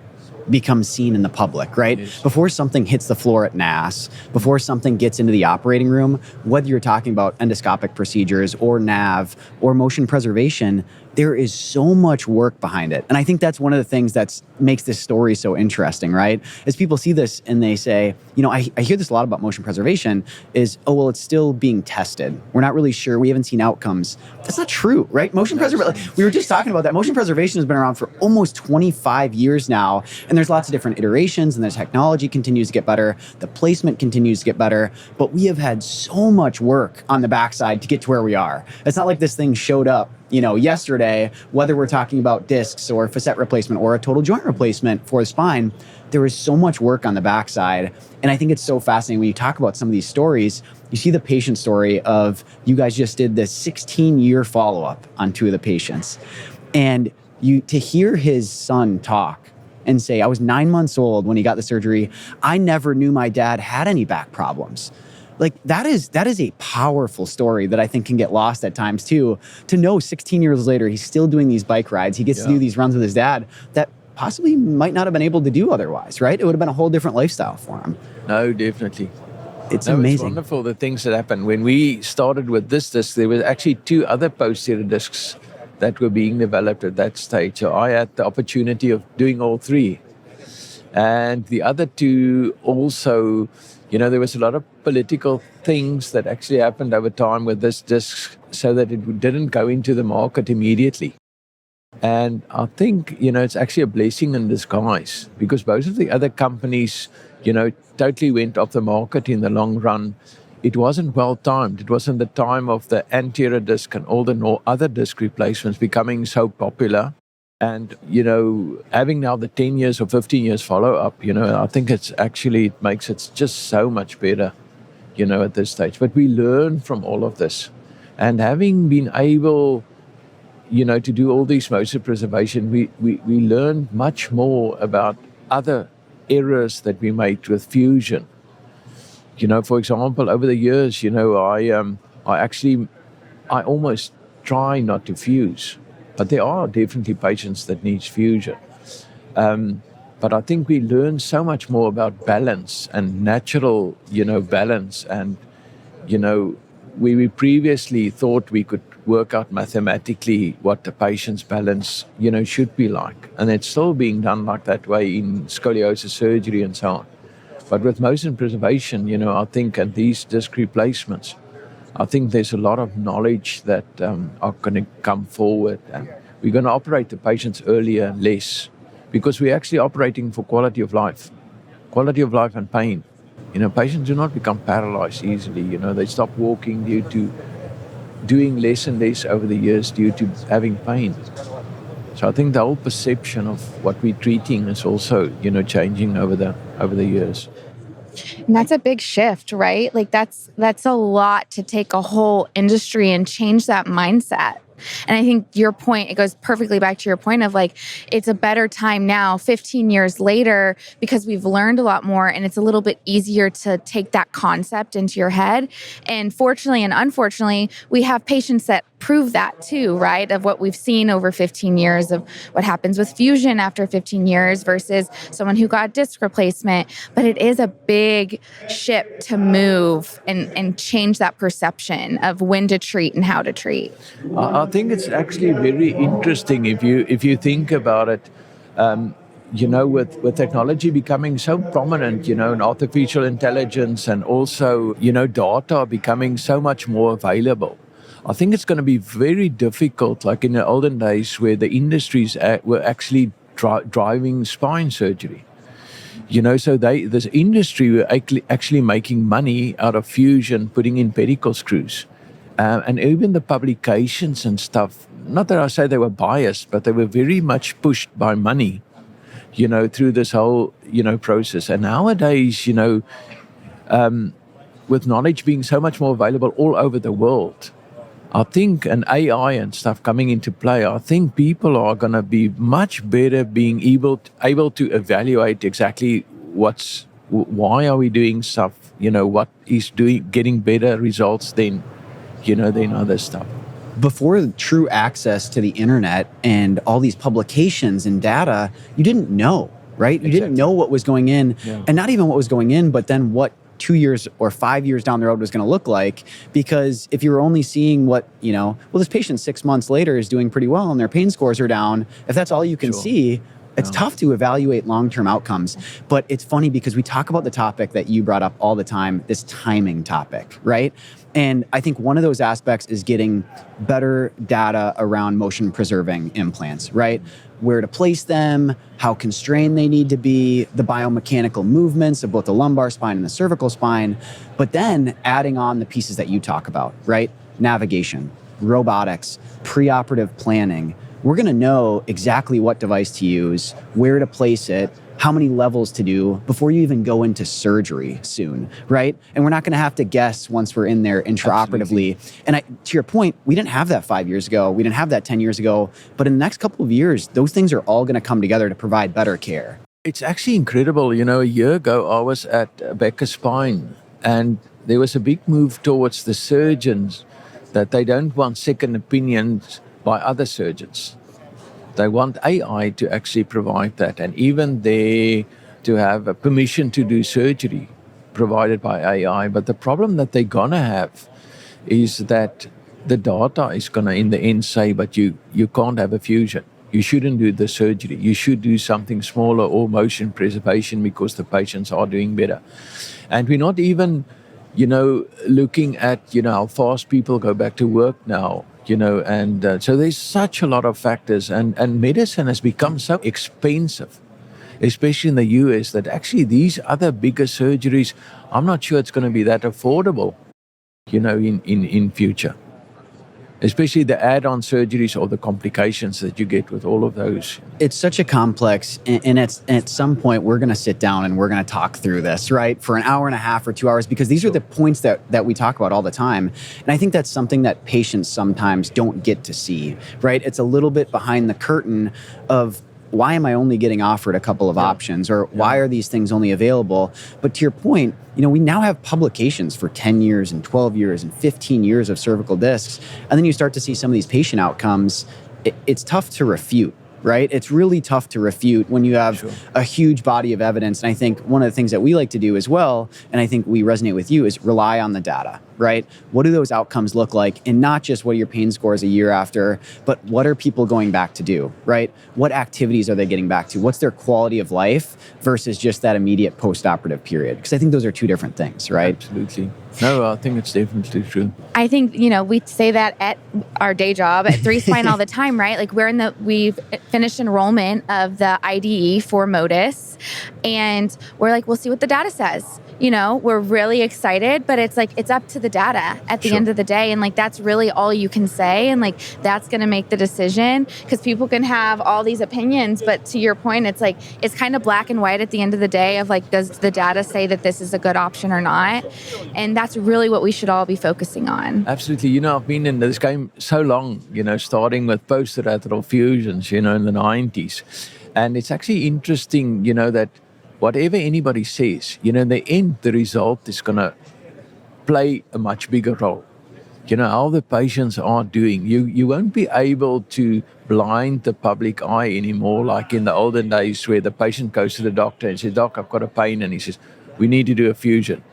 S2: becomes seen in the public, right?
S4: Yes.
S2: Before something hits the floor at NASS, before something gets into the operating room, whether you're talking about endoscopic procedures or NAV or motion preservation, there is so much work behind it. And I think that's one of the things that makes this story so interesting, right? As people see this and they say, I hear this a lot about motion preservation is, oh, well, it's still being tested. We're not really sure. We haven't seen outcomes. That's not true, right? Motion preservation, we were just talking about that. Motion preservation has been around for almost 25 years now. And there's lots of different iterations and the technology continues to get better. The placement continues to get better. But we have had so much work on the backside to get to where we are. It's not like this thing showed up yesterday, whether we're talking about discs or facet replacement or a total joint replacement for the spine, there is so much work on the backside. And I think it's so fascinating when you talk about some of these stories, you see the patient story of you guys just did this 16-year follow-up on 2 of the patients. And to hear his son talk and say, I was 9 months old when he got the surgery. I never knew my dad had any back problems. Like that is a powerful story that I think can get lost at times too. To know 16 years later, he's still doing these bike rides. He gets to do these runs with his dad that possibly might not have been able to do otherwise, right? It would have been a whole different lifestyle for him.
S4: No, definitely.
S2: It's amazing.
S4: It's wonderful the things that happen. When we started with this disc, there were actually 2 other posterior discs that were being developed at that stage. So I had the opportunity of doing all 3. And the other 2 also, there was a lot of political things that actually happened over time with this disc so that it didn't go into the market immediately. And I think, it's actually a blessing in disguise because both of the other companies, totally went off the market in the long run. It wasn't well timed. It wasn't the time of the anterior disc and all the other disc replacements becoming so popular. And, having now the 10 years or 15 years follow-up, I think it makes it just so much better, at this stage. But we learn from all of this. And having been able, to do all these motion preservation, we learned much more about other errors that we made with fusion. For example, over the years, I almost try not to fuse. But there are definitely patients that need fusion. But I think we learn so much more about balance and natural, balance. And, we previously thought we could work out mathematically what the patient's balance, should be like. And it's still being done like that way in scoliosis surgery and so on. But with motion preservation, I think, and these disc replacements, I think there's a lot of knowledge that are going to come forward. And we're going to operate the patients earlier and less because we're actually operating for quality of life and pain. Patients do not become paralyzed easily. They stop walking due to doing less and less over the years due to having pain. So I think the whole perception of what we're treating is also, changing over the years.
S1: And that's a big shift, right? Like that's a lot to take a whole industry and change that mindset. And I think your point, it goes perfectly back to your point of like, it's a better time now, 15 years later, because we've learned a lot more and it's a little bit easier to take that concept into your head. And fortunately and unfortunately, we have patients that prove that too, right? Of what we've seen over 15 years of what happens with fusion after 15 years versus someone who got disc replacement. But it is a big ship to move and change that perception of when to treat and how to treat.
S4: I think it's actually very interesting if you think about it. with technology becoming so prominent, and artificial intelligence and also, data becoming so much more available, I think it's going to be very difficult, like in the olden days where the industries were actually driving spine surgery. So this industry were actually making money out of fusion, putting in pedicle screws. And even the publications and stuff, not that I say they were biased, but they were very much pushed by money, through this whole, process. And nowadays, with knowledge being so much more available all over the world, I think, and AI and stuff coming into play, I think people are going to be much better being able to evaluate exactly why are we doing stuff, what is getting better results than other stuff.
S2: Before true access to the internet and all these publications and data, you didn't know, right? You didn't know what was going in, and not even what was going in, but then what 2 years or 5 years down the road was going to look like. Because if you were only seeing what, this patient 6 months later is doing pretty well and their pain scores are down, if that's all you can see, it's tough to evaluate long-term outcomes. But it's funny because we talk about the topic that you brought up all the time, this timing topic, right? And I think one of those aspects is getting better data around motion preserving implants, right? Where to place them, how constrained they need to be, the biomechanical movements of both the lumbar spine and the cervical spine, but then adding on the pieces that you talk about, right? Navigation, robotics, preoperative planning. We're gonna know exactly what device to use, where to place it, how many levels to do before you even go into surgery soon, right? And we're not gonna have to guess once we're in there intraoperatively. Absolutely. And to your point, we didn't have that 5 years ago, we didn't have that 10 years ago, but in the next couple of years, those things are all gonna come together to provide better care.
S4: It's actually incredible. A year ago, I was at Becker Spine, and there was a big move towards the surgeons that they don't want second opinions by other surgeons. They want AI to actually provide that, and even there to have a permission to do surgery provided by AI. But the problem that they're going to have is that the data is going to, in the end, say, but you can't have a fusion. You shouldn't do the surgery. You should do something smaller or motion preservation because the patients are doing better. And we're not even, looking at, how fast people go back to work now. So there's such a lot of factors, and medicine has become so expensive, especially in the US, that actually these other bigger surgeries, I'm not sure it's going to be that affordable, in future. Especially the add-on surgeries or the complications that you get with all of those.
S2: It's such a complex, and at some point we're going to sit down and we're going to talk through this, right? For an hour and a half or 2 hours, because these are the points that we talk about all the time. And I think that's something that patients sometimes don't get to see, right? It's a little bit behind the curtain of, why am I only getting offered a couple of options, or why are these things only available? But to your point, we now have publications for 10 years and 12 years and 15 years of cervical discs. And then you start to see some of these patient outcomes. It's tough to refute, right? It's really tough to refute when you have a huge body of evidence. And I think one of the things that we like to do as well, and I think we resonate with you, is rely on the data, right? What do those outcomes look like? And not just what are your pain scores a year after, but what are people going back to do, right? What activities are they getting back to? What's their quality of life versus just that immediate post-operative period? Because I think those are two different things, right?
S4: Absolutely. No, I think it's definitely true.
S1: I think, we say that at our day job at 3 Spine all the time, right? Like we've finished enrollment of the IDE for MODIS, and we're like, we'll see what the data says. We're really excited, but it's like, it's up to the data at the end of the day. And like, that's really all you can say. And like, that's going to make the decision, because people can have all these opinions. But to your point, it's like, it's kind of black and white at the end of the day of like, does the data say that this is a good option or not? And that's really what we should all be focusing on.
S4: Absolutely. I've been in this game so long, starting with post-lateral fusions, in the 90s. And it's actually interesting, that whatever anybody says, in the end, the result is going to play a much bigger role. How the patients are doing. You won't be able to blind the public eye anymore, like in the olden days where the patient goes to the doctor and says, "Doc, I've got a pain," and he says, "We need to do a fusion."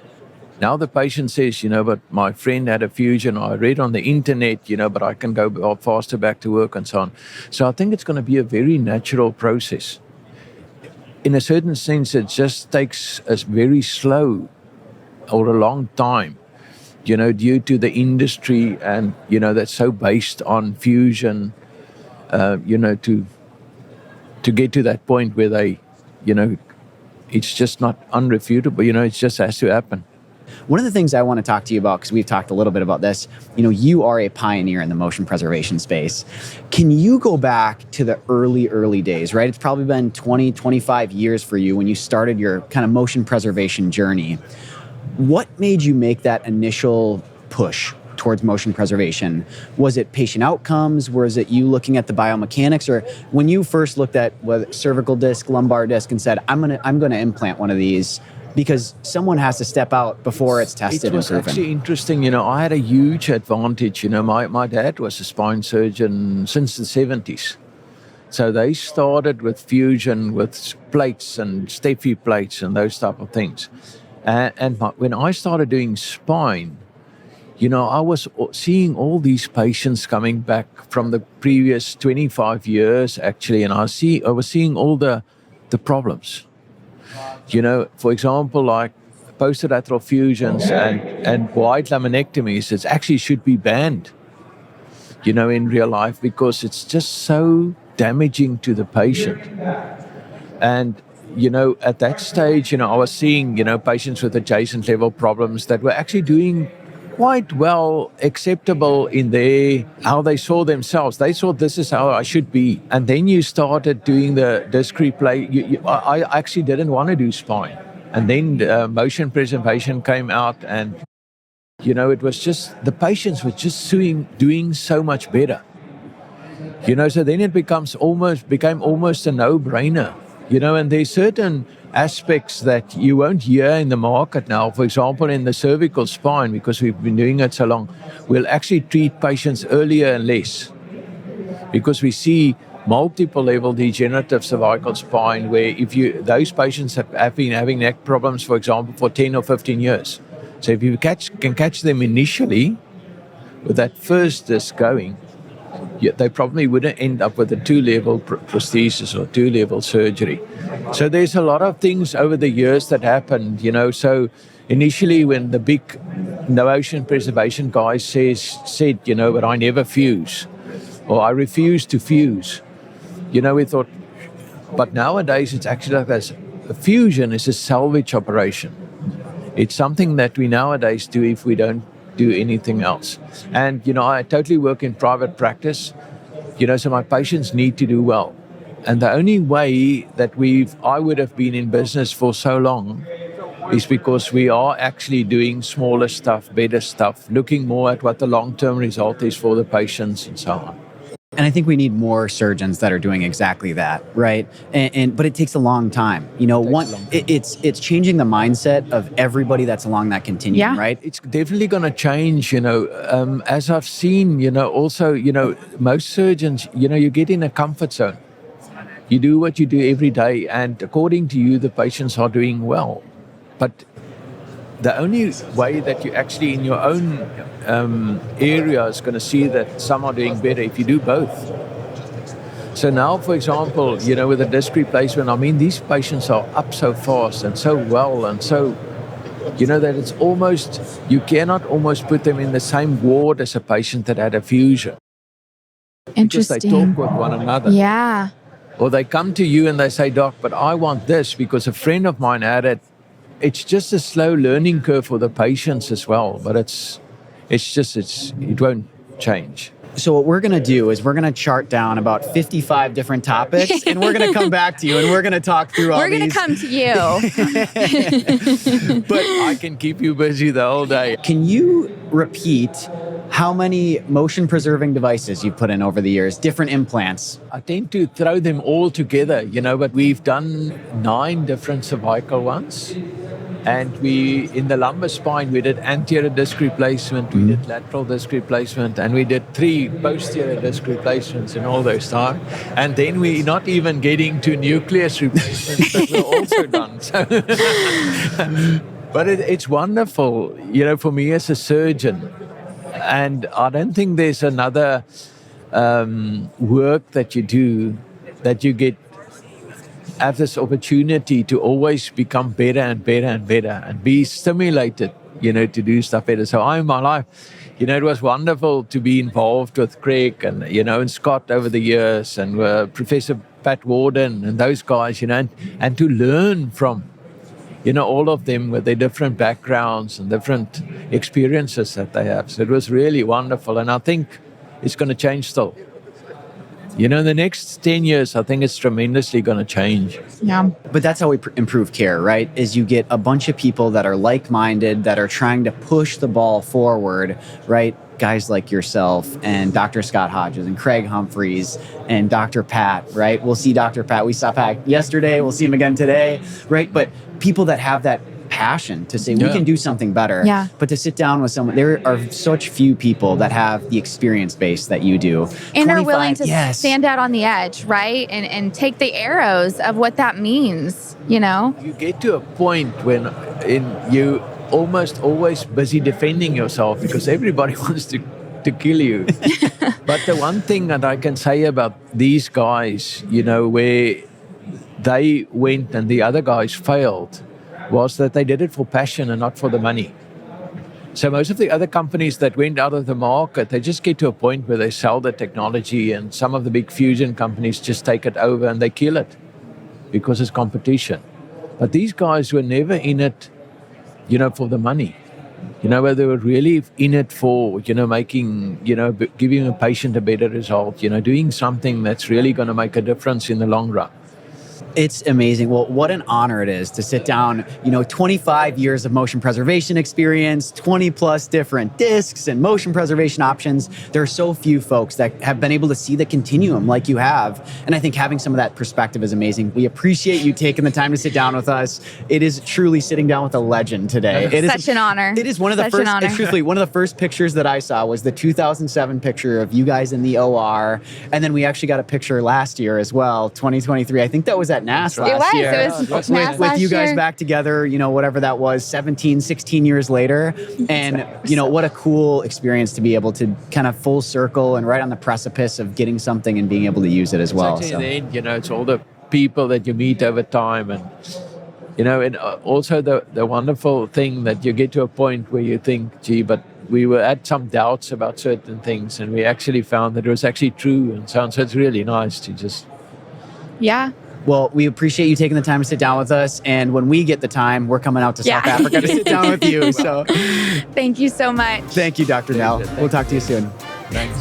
S4: Now the patient says, but my friend had a fusion, I read on the internet, but I can go faster back to work and so on. So I think it's going to be a very natural process. in a certain sense, it just takes us very slow or a long time, due to the industry and, that's so based on fusion, to get to that point where they, it's just not unrefutable, it just has to happen.
S2: One of the things I want to talk to you about, because we've talked a little bit about this, you are a pioneer in the motion preservation space. Can you go back to the early days, right? It's probably been 20, 25 years for you when you started your kind of motion preservation journey. What made you make that initial push towards motion preservation? Was it patient outcomes? Was it you looking at the biomechanics? Or when you first looked at whether cervical disc, lumbar disc, and said, I'm gonna implant one of these, because someone has to step out before it's tested and proven.
S4: It was actually interesting. I had a huge advantage. My dad was a spine surgeon since the 70s. So they started with fusion, with plates and Steffi plates and those type of things. When I started doing spine, I was seeing all these patients coming back from the previous 25 years, actually, and I was seeing all the problems. For example, like posterolateral fusions and wide laminectomies, it actually should be banned, in real life, because it's just so damaging to the patient. And, at that stage, I was seeing, patients with adjacent level problems that were actually doing quite well, acceptable in how they saw themselves. They thought, this is how I should be. And then you started doing the disc replay. I actually didn't want to do spine. And then motion preservation came out, and, it was just, the patients were just doing so much better. So then it became almost a no-brainer. And there's certain aspects that you won't hear in the market now. For example, in the cervical spine, because we've been doing it so long, we'll actually treat patients earlier and less, because we see multiple level degenerative cervical spine where those patients have been having neck problems, for example, for 10 or 15 years. So if you can catch them initially with that first disc going, they probably wouldn't end up with a 2-level prosthesis or 2-level surgery. So there's a lot of things over the years that happened, So initially when the big motion preservation guys said, but I never fuse, or I refuse to fuse, we thought, but nowadays it's actually like this. A fusion is a salvage operation. It's something that we nowadays do if we don't do anything else. And, I totally work in private practice, so my patients need to do well. And the only way that I would have been in business for so long is because we are actually doing smaller stuff, better stuff, looking more at what the long-term result is for the patients and so on.
S2: And I think we need more surgeons that are doing exactly that, right? But it takes a long time. It's changing the mindset of everybody that's along that continuum, right?
S4: It's definitely going to change, as I've seen, also, most surgeons, you get in a comfort zone. You do what you do every day, and according to you, the patients are doing well. But the only way that you actually in your own area is going to see that some are doing better if you do both. So now, for example, with a disc replacement, these patients are up so fast and so well and so, that it's almost, you cannot almost put them in the same ward as a patient that had a fusion.
S1: Interesting.
S4: Because they talk with one another.
S1: Yeah.
S4: Or they come to you and they say, Doc, but I want this because a friend of mine had it. It's just a slow learning curve for the patients as well, but it won't change.
S2: So what we're going to do is we're going to chart down about 55 different topics, and we're going to come back to you, and we're going to talk through all these.
S1: We're going to come to you.
S4: But I can keep you busy the whole day.
S2: Can you repeat how many motion-preserving devices you've put in over the years, different implants?
S4: I tend to throw them all together, but we've done 9 different cervical ones. And in the lumbar spine, we did anterior disc replacement, we did lateral disc replacement, and we did 3 posterior disc replacements in all those time. And then we're not even getting to nucleus replacements that were also done. So but it's wonderful, for me as a surgeon. And I don't think there's another work that you do that you get have this opportunity to always become better and better and better and be stimulated, to do stuff better. So in my life, it was wonderful to be involved with Craig and Scott over the years and Professor Patwardhan and those guys, and to learn from, all of them with their different backgrounds and different experiences that they have. So it was really wonderful. And I think it's going to change still. In the next 10 years, I think it's tremendously going to change.
S1: Yeah.
S2: But that's how we improve care, right? Is you get a bunch of people that are like-minded, that are trying to push the ball forward, right? Guys like yourself and Dr. Scott Hodges and Craig Humphreys and Dr. Pat, right? We'll see Dr. Pat. We saw Pat yesterday. We'll see him again today, right? But people that have that passion to say, we can do something better.
S1: Yeah.
S2: But to sit down with someone, there are such few people that have the experience base that you do.
S1: And are willing to stand out on the edge, right? And take the arrows of what that means,
S4: You get to a point when you almost always busy defending yourself because everybody wants to kill you. But the one thing that I can say about these guys, where they went and the other guys failed, was that they did it for passion and not for the money. So most of the other companies that went out of the market, they just get to a point where they sell the technology, and some of the big fusion companies just take it over and they kill it because it's competition. But these guys were never in it, for the money. Where they were really in it for, making, giving a patient a better result, doing something that's really going to make a difference in the long run.
S2: It's amazing. Well, what an honor it is to sit down, 25 years of motion preservation experience, 20 plus different discs and motion preservation options. There are so few folks that have been able to see the continuum like you have. And I think having some of that perspective is amazing. We appreciate you taking the time to sit down with us. It is truly sitting down with a legend today. It is
S1: such an honor.
S2: It is one of the first, truthfully, one of the first pictures that I saw was the 2007 picture of you guys in the OR. And then we actually got a picture last year as well, 2023. I think that was at NASS last year.
S1: It was NASS last
S2: with you guys
S1: year.
S2: back together, whatever that was, 17, 16 years later. And, what a cool experience to be able to kind of full circle and right on the precipice of getting something and being able to use it as well.
S4: In the end, it's all the people that you meet over time. And, and also the wonderful thing that you get to a point where you think, gee, but we had some doubts about certain things, and we actually found that it was actually true. And so it's really nice to just...
S1: Yeah.
S2: Well, we appreciate you taking the time to sit down with us. And when we get the time, we're coming out to South Africa to sit down with you. So
S1: thank you so much.
S2: Thank you, Dr. Nell. We'll talk to you soon.
S4: Thanks.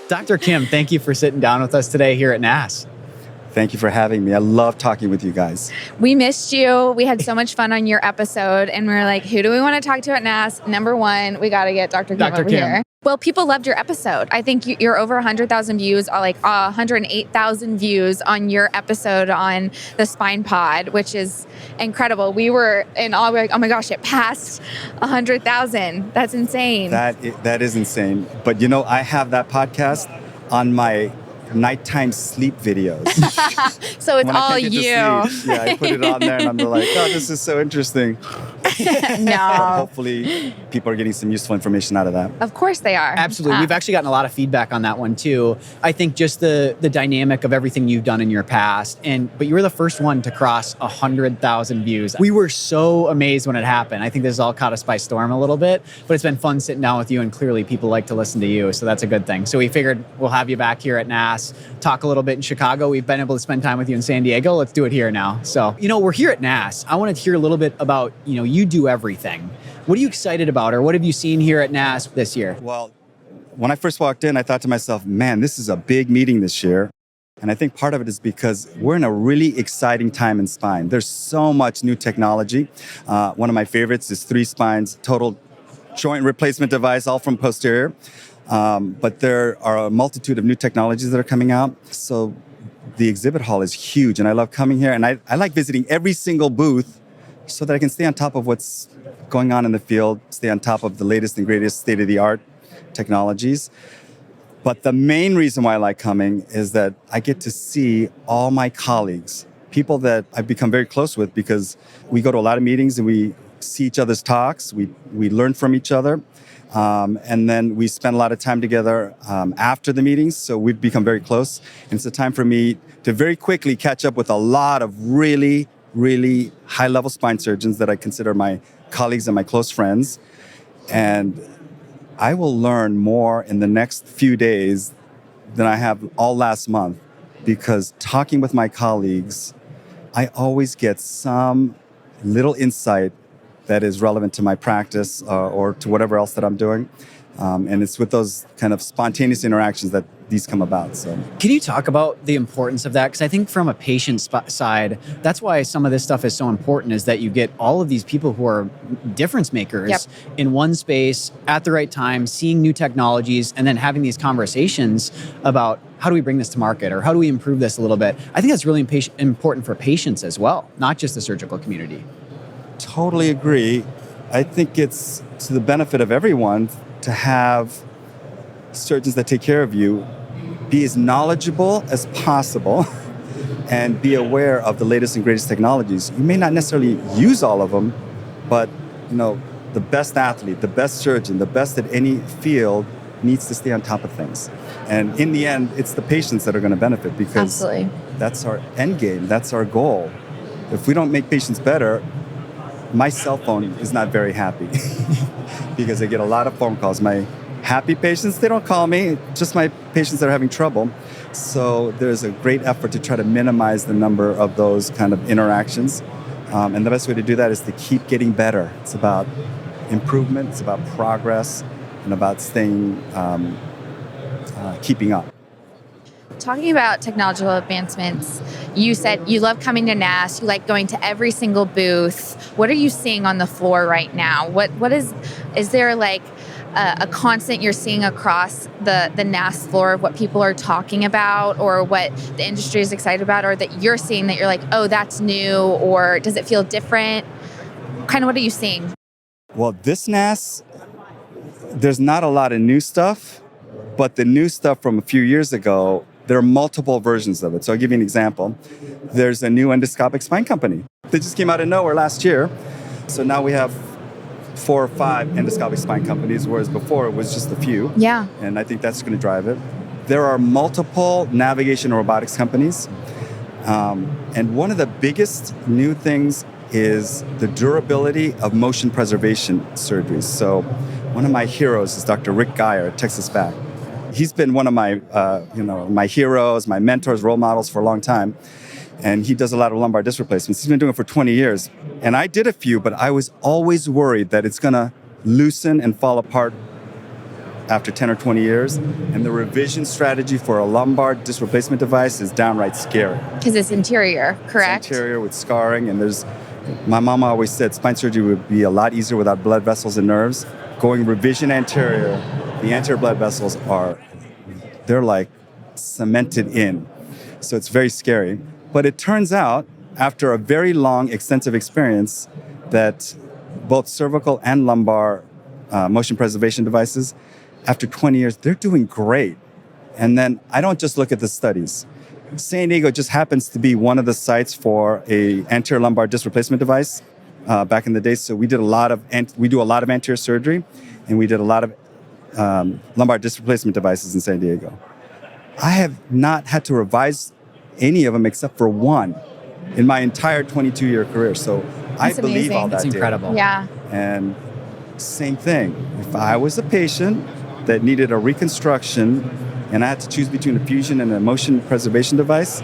S2: Dr. Kim, thank you for sitting down with us today here at NASS.
S5: Thank you for having me. I love talking with you guys.
S1: We missed you. We had so much fun on your episode, and we were like, who do we want to talk to at NASS? Number one, we got to get Dr. Kim over here. Well, people loved your episode. I think you're over 100,000 views, or like 108,000 views on your episode on the Spine Pod, which is incredible. We were in awe. We were like, oh my gosh, it passed 100,000. That's insane.
S5: That is insane. But I have that podcast on my nighttime sleep videos.
S1: So it's all you.
S5: I put it on there and I'm like, oh, this is so interesting.
S1: No.
S5: Hopefully people are getting some useful information out of that.
S1: Of course they are.
S2: Absolutely. We've actually gotten a lot of feedback on that one too. I think just the dynamic of everything you've done in your past. But you were the first one to cross 100,000 views. We were so amazed when it happened. I think this all caught us by storm a little bit, but it's been fun sitting down with you, and clearly people like to listen to you. So that's a good thing. So we figured we'll have you back here at NASS, talk a little bit in Chicago. We've been able to spend time with you in San Diego. Let's do it here now. So, we're here at NASS. I want to hear a little bit about, you do everything. What are you excited about, or what have you seen here at NASS this year?
S5: Well, when I first walked in, I thought to myself, man, this is a big meeting this year. And I think part of it is because we're in a really exciting time in spine. There's so much new technology. One of my favorites is 3 Spine's total joint replacement device, all from posterior. But there are a multitude of new technologies that are coming out. So the exhibit hall is huge, and I love coming here. And I like visiting every single booth so that I can stay on top of what's going on in the field, stay on top of the latest and greatest state-of-the-art technologies. But the main reason why I like coming is that I get to see all my colleagues, people that I've become very close with, because we go to a lot of meetings and we see each other's talks. We learn from each other. And then we spend a lot of time together after the meetings. So we've become very close. And it's a time for me to very quickly catch up with a lot of really, really high-level spine surgeons that I consider my colleagues and my close friends. And I will learn more in the next few days than I have all last month, because talking with my colleagues, I always get some little insight that is relevant to my practice or to whatever else that I'm doing. And it's with those kind of spontaneous interactions that these come about. So,
S2: can you talk about the importance of that? Because I think from a patient side, that's why some of this stuff is so important, is that you get all of these people who are difference makers in one space at the right time, seeing new technologies, and then having these conversations about how do we bring this to market, or how do we improve this a little bit. I think that's really important for patients as well, not just the surgical community.
S5: Totally agree. I think it's to the benefit of everyone to have surgeons that take care of you be as knowledgeable as possible and be aware of the latest and greatest technologies. You may not necessarily use all of them, but the best athlete, the best surgeon, the best at any field needs to stay on top of things. And in the end, it's the patients that are going to benefit, because that's our end game, that's our goal. If we don't make patients better, my cell phone is not very happy because I get a lot of phone calls. My happy patients, they don't call me, just my patients that are having trouble. So there's a great effort to try to minimize the number of those kind of interactions. And the best way to do that is to keep getting better. It's about improvement, it's about progress, and about staying, keeping up.
S1: Talking about technological advancements, you said you love coming to NASS, you like going to every single booth. What are you seeing on the floor right now? What is there like a constant you're seeing across the NASS floor of what people are talking about, or what the industry is excited about, or that you're seeing that you're like, oh, that's new, or does it feel different? Kind of what are you seeing?
S5: Well, this NASS, there's not a lot of new stuff, but the new stuff from a few years ago, there are multiple versions of it. So I'll give you an example. There's a new endoscopic spine company. They just came out of nowhere last year. So now we have 4 or 5 endoscopic spine companies, whereas before it was just a few.
S1: Yeah.
S5: And I think that's going to drive it. There are multiple navigation and robotics companies. And one of the biggest new things is the durability of motion preservation surgeries. So one of my heroes is Dr. Rick Geyer at Texas Back. He's been one of my, my heroes, my mentors, role models for a long time. And he does a lot of lumbar disc replacements. He's been doing it for 20 years. And I did a few, but I was always worried that it's going to loosen and fall apart after 10 or 20 years. And the revision strategy for a lumbar disc replacement device is downright scary.
S1: Because it's interior, correct?
S5: It's interior with scarring. And my mama always said spine surgery would be a lot easier without blood vessels and nerves. Going revision anterior, the anterior blood vessels they're like cemented in. So it's very scary. But it turns out, after a very long, extensive experience, that both cervical and lumbar motion preservation devices, after 20 years, they're doing great. And then I don't just look at the studies. San Diego just happens to be one of the sites for a anterior lumbar disc replacement device back in the day. So we do a lot of anterior surgery, and we did a lot of lumbar disc replacement devices in San Diego. I have not had to revise any of them except for one in my entire 22-year career. So
S1: That's
S5: I believe
S1: amazing.
S5: all that
S2: That's
S5: data.
S2: incredible.
S1: Yeah.
S5: And same thing. If I was a patient that needed a reconstruction and I had to choose between a fusion and a motion preservation device,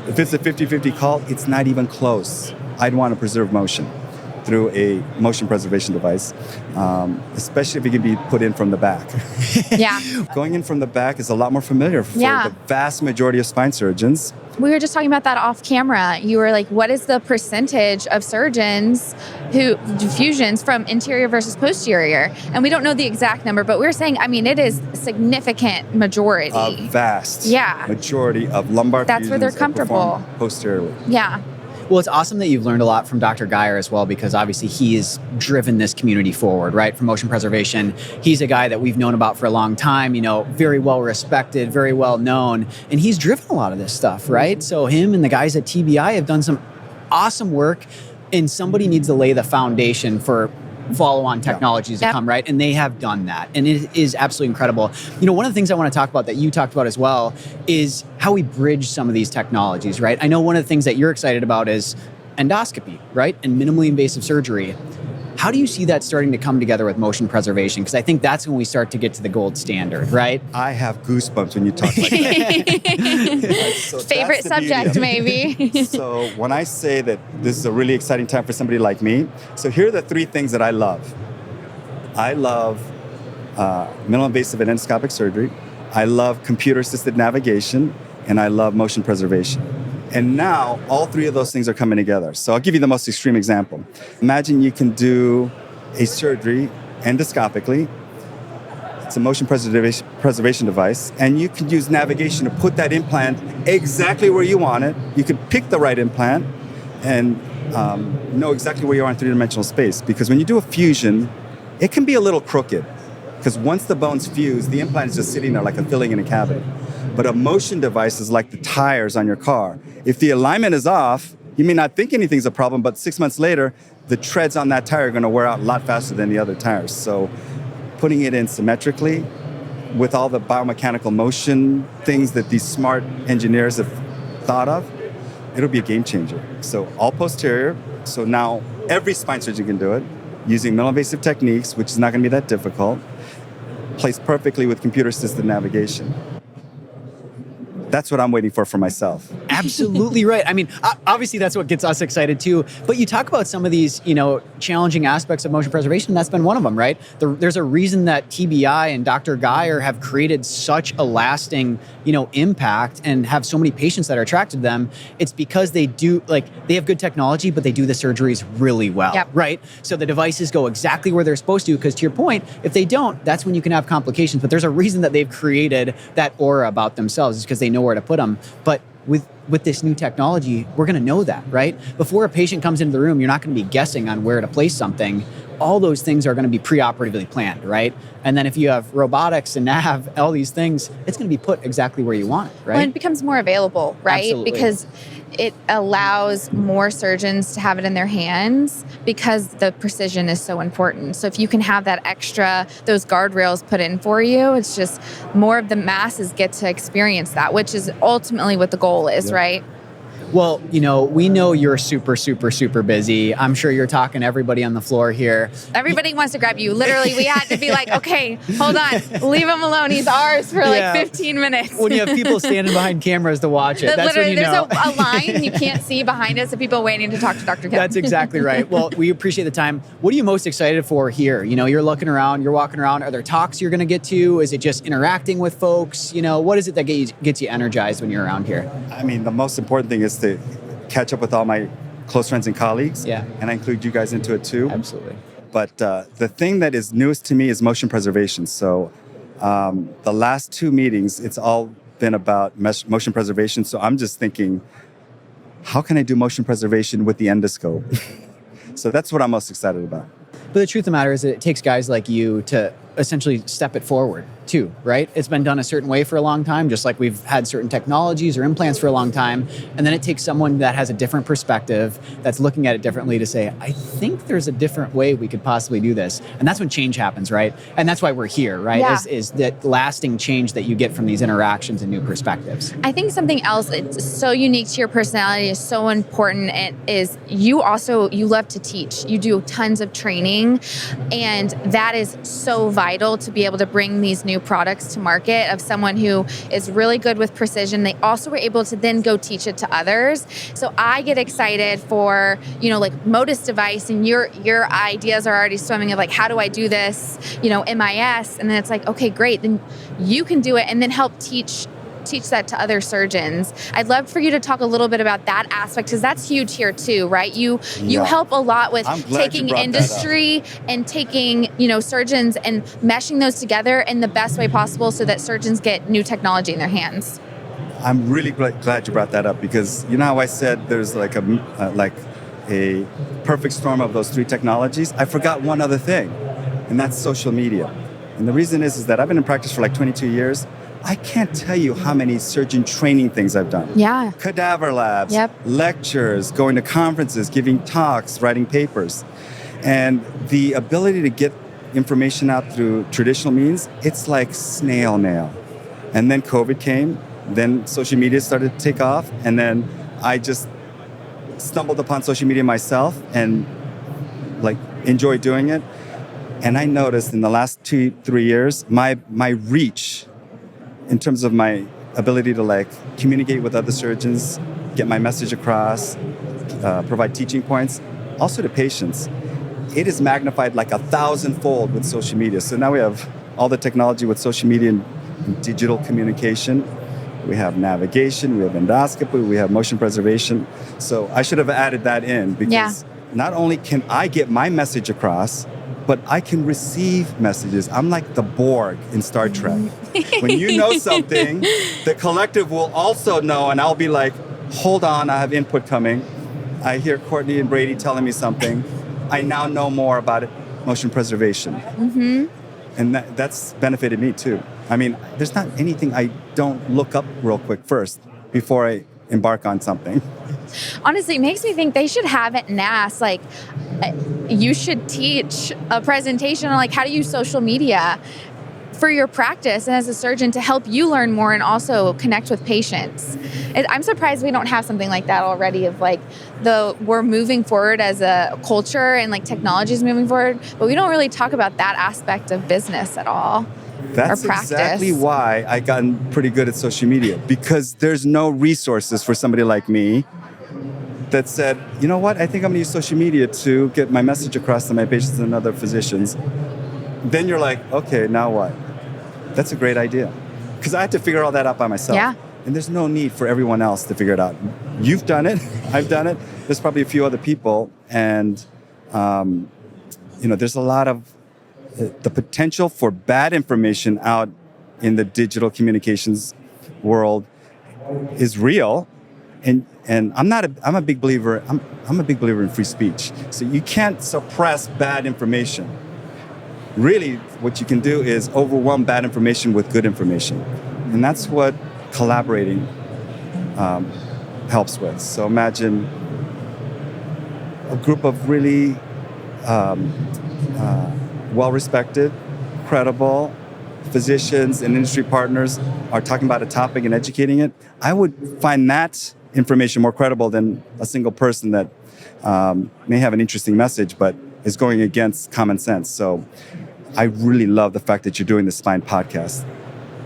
S5: if it's a 50-50 call, it's not even close. I'd want to preserve motion through a motion preservation device, especially if it can be put in from the back.
S1: Yeah.
S5: Going in from the back is a lot more familiar for the vast majority of spine surgeons.
S1: We were just talking about that off camera. You were like, what is the percentage of surgeons who do fusions from interior versus posterior? And we don't know the exact number, but we're saying, it is significant majority.
S5: A vast majority of lumbar
S1: That's where they're comfortable.
S5: Posteriorly.
S1: Yeah.
S2: Well, it's awesome that you've learned a lot from Dr. Geyer as well, because obviously he has driven this community forward, right? For motion preservation. He's a guy that we've known about for a long time, very well respected, very well known, and he's driven a lot of this stuff, right? So him and the guys at TBI have done some awesome work and somebody needs to lay the foundation for follow-on technologies to come, right? And they have done that. And it is absolutely incredible. You know, one of the things I want to talk about that you talked about as well is how we bridge some of these technologies, right? I know one of the things that you're excited about is endoscopy, right? And minimally invasive surgery. How do you see that starting to come together with motion preservation? Because I think that's when we start to get to the gold standard, right?
S5: I have goosebumps when you talk like that. So
S1: favorite subject, maybe.
S5: So when I say that this is a really exciting time for somebody like me, so here are the three things that I love. I love minimally invasive and endoscopic surgery. I love computer-assisted navigation, and I love motion preservation. And now all three of those things are coming together. So I'll give you the most extreme example. Imagine you can do a surgery endoscopically. It's a motion preservation device, and you can use navigation to put that implant exactly where you want it. You can pick the right implant and know exactly where you are in three-dimensional space. Because when you do a fusion, it can be a little crooked. Because once the bone's fused, the implant is just sitting there like a filling in a cavity. But a motion device is like the tires on your car. If the alignment is off, you may not think anything's a problem, but 6 months later, the treads on that tire are going to wear out a lot faster than the other tires. So putting it in symmetrically with all the biomechanical motion things that these smart engineers have thought of, it'll be a game changer. So all posterior. So now every spine surgeon can do it using minimally invasive techniques, which is not going to be that difficult, placed perfectly with computer-assisted navigation. That's what I'm waiting for myself.
S2: Absolutely right. I mean, obviously that's what gets us excited too. But you talk about some of these, you know, challenging aspects of motion preservation. That's been one of them, right? There's a reason that TBI and Dr. Geyer have created such a lasting, you know, impact and have so many patients that are attracted to them. It's because they have good technology, but they do the surgeries really well, right? So the devices go exactly where they're supposed to. Because to your point, if they don't, that's when you can have complications. But there's a reason that they've created that aura about themselves, is because they know where to put them. But with this new technology, we're going to know that, right? Before a patient comes into the room, you're not going to be guessing on where to place something. All those things are going to be preoperatively planned, right? And then if you have robotics and nav, all these things, it's going to be put exactly where you want it, right?
S1: Well, it becomes more available, right?
S2: Absolutely.
S1: Because it allows more surgeons to have it in their hands because the precision is so important. So if you can have that extra, those guardrails put in for you, it's just more of the masses get to experience that, which is ultimately what the goal is, right?
S2: Well, you know, we know you're super, super, super busy. I'm sure you're talking to everybody on the floor here.
S1: Everybody wants to grab you. Literally, we had to be like, okay, hold on. Leave him alone. He's ours for like 15 minutes.
S2: When you have people standing behind cameras to watch it, that's when you know.
S1: There's a line you can't see behind us of people waiting to talk to Dr. Kim.
S2: That's exactly right. Well, we appreciate the time. What are you most excited for here? You know, you're looking around, you're walking around. Are there talks you're going to get to? Is it just interacting with folks? You know, what is it that gets you energized when you're around here?
S5: I mean, the most important thing is to catch up with all my close friends and colleagues.
S2: Yeah.
S5: And I include you guys into it too.
S2: Absolutely.
S5: But the thing that is newest to me is motion preservation. So the last two meetings, it's all been about motion preservation. So I'm just thinking, how can I do motion preservation with the endoscope? So that's what I'm most excited about.
S2: But the truth of the matter is that it takes guys like you to essentially step it forward too, right? It's been done a certain way for a long time, just like we've had certain technologies or implants for a long time. And then it takes someone that has a different perspective, that's looking at it differently, to say, I think there's a different way we could possibly do this. And that's when change happens, right? And that's why we're here, right?
S1: Yeah.
S2: Is that lasting change that you get from these interactions and new perspectives.
S1: I think something else that's so unique to your personality is so important. It is you love to teach. You do tons of training, and that is so vital to be able to bring these new products to market, of someone who is really good with precision. They also were able to then go teach it to others. So I get excited for, you know, like Modus device, and your ideas are already swimming of like, how do I do this, you know, MIS, and then it's like, okay, great, then you can do it, and then help teach that to other surgeons. I'd love for you to talk a little bit about that aspect, because that's huge here too, right? You help a lot with taking industry and taking, you know, surgeons and meshing those together in the best way possible so that surgeons get new technology in their hands.
S5: I'm really glad you brought that up, because you know how I said there's like a perfect storm of those three technologies? I forgot one other thing, and that's social media. And the reason is that I've been in practice for like 22 years. I can't tell you how many surgeon training things I've done.
S1: Yeah.
S5: Cadaver labs,
S1: Yep.
S5: lectures, going to conferences, giving talks, writing papers. And the ability to get information out through traditional means, it's like snail mail. And then COVID came, then social media started to take off, and then I just stumbled upon social media myself and like enjoy doing it. And I noticed in the last 2-3 years, my reach in terms of my ability to like communicate with other surgeons, get my message across, provide teaching points, also to patients, it is magnified like 1,000-fold with social media. So now we have all the technology with social media and digital communication. We have navigation, we have endoscopy, we have motion preservation. So I should have added that in because not only can I get my message across, but I can receive messages. I'm like the Borg in Star Trek. When you know something, the collective will also know, and I'll be like, hold on, I have input coming. I hear Courtney and Brady telling me something. I now know more about it, motion preservation. Mm-hmm. And that's benefited me too. I mean, there's not anything I don't look up real quick first before I embark on something.
S1: Honestly, it makes me think they should have at NASS, like, you should teach a presentation on like how to use social media for your practice and as a surgeon to help you learn more and also connect with patients. I'm surprised we don't have something like that already of like we're moving forward as a culture and like technology is moving forward, but we don't really talk about that aspect of business at all.
S5: That's exactly why I gotten pretty good at social media, because there's no resources for somebody like me that said, you know what, I think I'm gonna use social media to get my message across to my patients and other physicians. Then you're like, okay, now what? That's a great idea. Because I had to figure all that out by myself.
S1: Yeah.
S5: And there's no need for everyone else to figure it out. You've done it, I've done it. There's probably a few other people. And, there's a lot of the potential for bad information out in the digital communications world is real. And I'm a big believer in free speech. So you can't suppress bad information. Really, what you can do is overwhelm bad information with good information. And that's what collaborating helps with. So imagine a group of really well-respected, credible physicians and industry partners are talking about a topic and educating it. I would find that information more credible than a single person that may have an interesting message, but is going against common sense. So I really love the fact that you're doing the Spine podcast.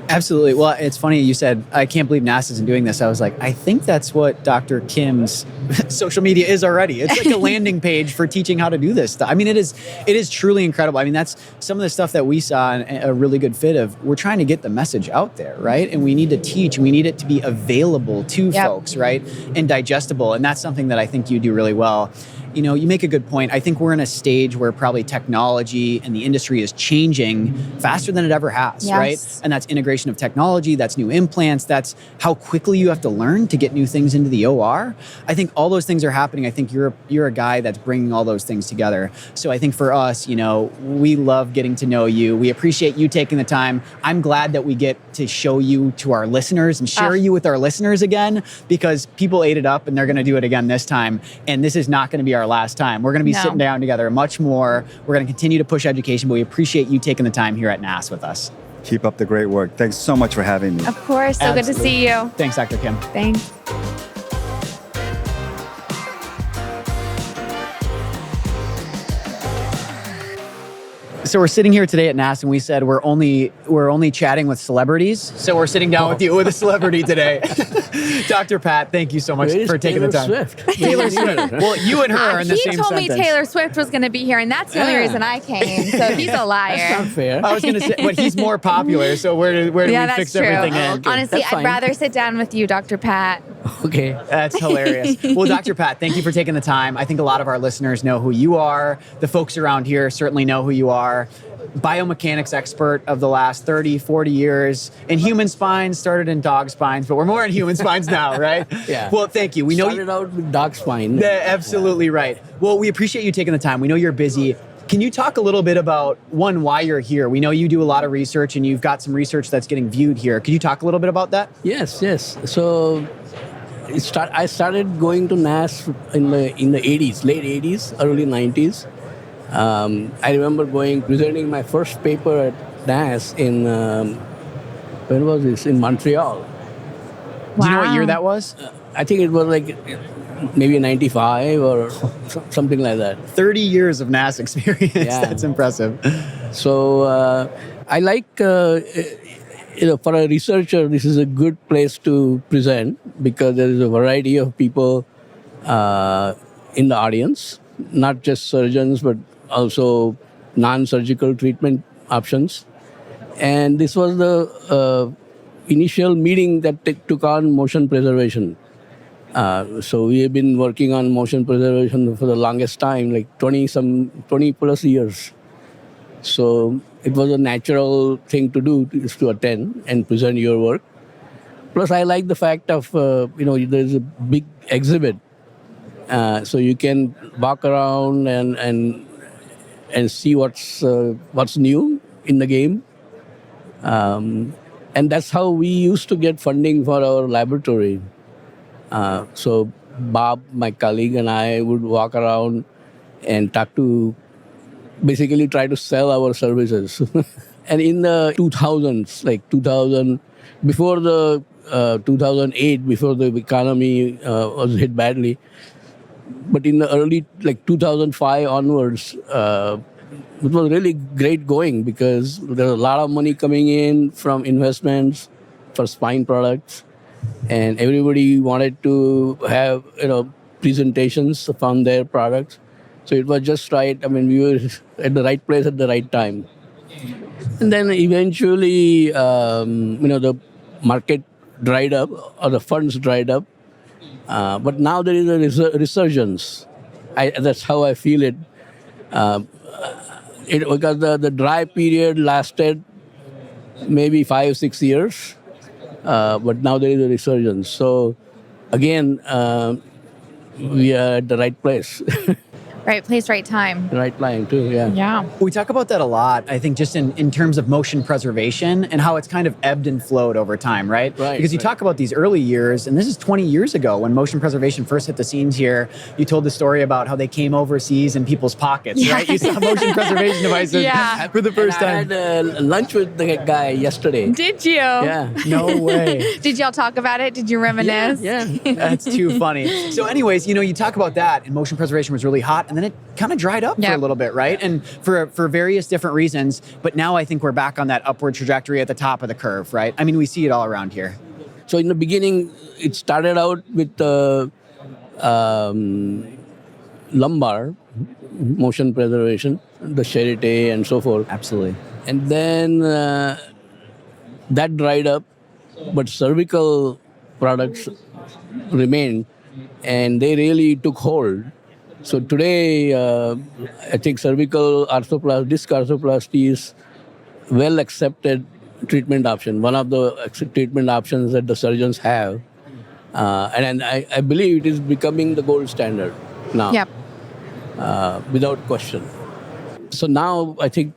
S2: Absolutely. Well, it's funny you said, I can't believe NASS isn't doing this. I was like, I think that's what Dr. Kim's social media is already. It's like a landing page for teaching how to do this stuff. I mean, it is truly incredible. I mean, that's some of the stuff that we saw and a really good fit of. We're trying to get the message out there, right? And we need to teach, and we need it to be available to folks, right? And digestible. And that's something that I think you do really well. You know, you make a good point. I think we're in a stage where probably technology and the industry is changing faster than it ever has, right? And that's integration of technology, that's new implants, that's how quickly you have to learn to get new things into the OR. I think all those things are happening. I think you're a guy that's bringing all those things together. So I think for us, you know, we love getting to know you. We appreciate you taking the time. I'm glad that we get to show you to our listeners and share you with our listeners again, because people ate it up and they're going to do it again this time. And this is not going to be our last time. We're going to be sitting down together much more. We're going to continue to push education, but we appreciate you taking the time here at NASS with us.
S5: Keep up the great work. Thanks so much for having me.
S1: Of course. So good to see you.
S2: Thanks, Dr. Kim.
S1: Thanks.
S2: So we're sitting here today at NASS, and we said we're only chatting with celebrities. So we're sitting down with you with a celebrity today. Dr. Pat, thank you so much for taking the time. Taylor Swift. Well, you and her are in the same sentence.
S1: He told me Taylor Swift was going to be here, and that's the only reason I came. So he's a liar.
S6: That's not fair.
S2: I was going to say, but he's more popular. So where do we fix everything in?
S6: Okay,
S1: Honestly,
S6: that's
S1: I'd
S6: fine.
S1: rather sit down with you, Dr. Pat.
S6: Okay.
S2: That's hilarious. Well, Dr. Pat, thank you for taking the time. I think a lot of our listeners know who you are. The folks around here certainly know who you are. Biomechanics expert of the last 30, 40 years. In human spines, started in dog spines, but we're more in human spines now, right?
S6: Yeah.
S2: Well, thank you. We know
S6: Started out with dog spine.
S2: Absolutely right. Well, we appreciate you taking the time. We know you're busy. Can you talk a little bit about, one, why you're here? We know you do a lot of research and you've got some research that's getting viewed here. Could you talk a little bit about that?
S6: Yes. So I started going to NASS in the 80s, late 80s, early 90s. I remember presenting my first paper at NASS in, when was this? In Montreal.
S2: Do you know what year that was?
S6: I think it was like maybe 95 or something like that.
S2: 30 years of NASS experience.
S6: Yeah.
S2: That's impressive.
S6: So I like, for a researcher, this is a good place to present because there is a variety of people in the audience, not just surgeons, but also non-surgical treatment options. And this was the initial meeting that took on motion preservation. So we have been working on motion preservation for the longest time, like 20 plus years. So it was a natural thing to do, is to attend and present your work. Plus, I like the fact of, there's a big exhibit. So you can walk around and see what's new in the game. And that's how we used to get funding for our laboratory. So Bob, my colleague, and I would walk around and basically try to sell our services. And in the 2000s, like 2000, before the 2008, before the economy was hit badly, but in the early, like 2005 onwards, it was really great going because there was a lot of money coming in from investments for spine products, and everybody wanted to have presentations on their products. So it was just right. I mean, we were at the right place at the right time. And then eventually, the market dried up or the funds dried up. But now there is a resurgence. That's how I feel it. Because the dry period lasted maybe 5-6 years, but now there is a resurgence. So again, we are at the right place.
S1: Right place, right time.
S6: Right time too, yeah.
S1: Yeah.
S2: We talk about that a lot, I think, just in terms of motion preservation and how it's kind of ebbed and flowed over time, right? Because you talk about these early years, and this is 20 years ago when motion preservation first hit the scenes here. You told the story about how they came overseas in people's pockets, right? You saw motion preservation devices for the first time.
S6: I had lunch with the guy yesterday.
S1: Did you?
S6: Yeah.
S2: No way.
S1: Did y'all talk about it? Did you reminisce?
S6: Yeah.
S2: That's too funny. So anyways, you talk about that, and motion preservation was really hot, and then it kind of dried up for a little bit, right? And for various different reasons. But now I think we're back on that upward trajectory at the top of the curve, right? I mean, we see it all around here.
S6: So in the beginning, it started out with lumbar motion preservation, the Charité and so forth.
S2: Absolutely.
S6: And then that dried up, but cervical products remained, and they really took hold. So today, I think cervical disc arthroplasty is well accepted treatment option, one of the treatment options that the surgeons have. And I believe it is becoming the gold standard now, without question. So now I think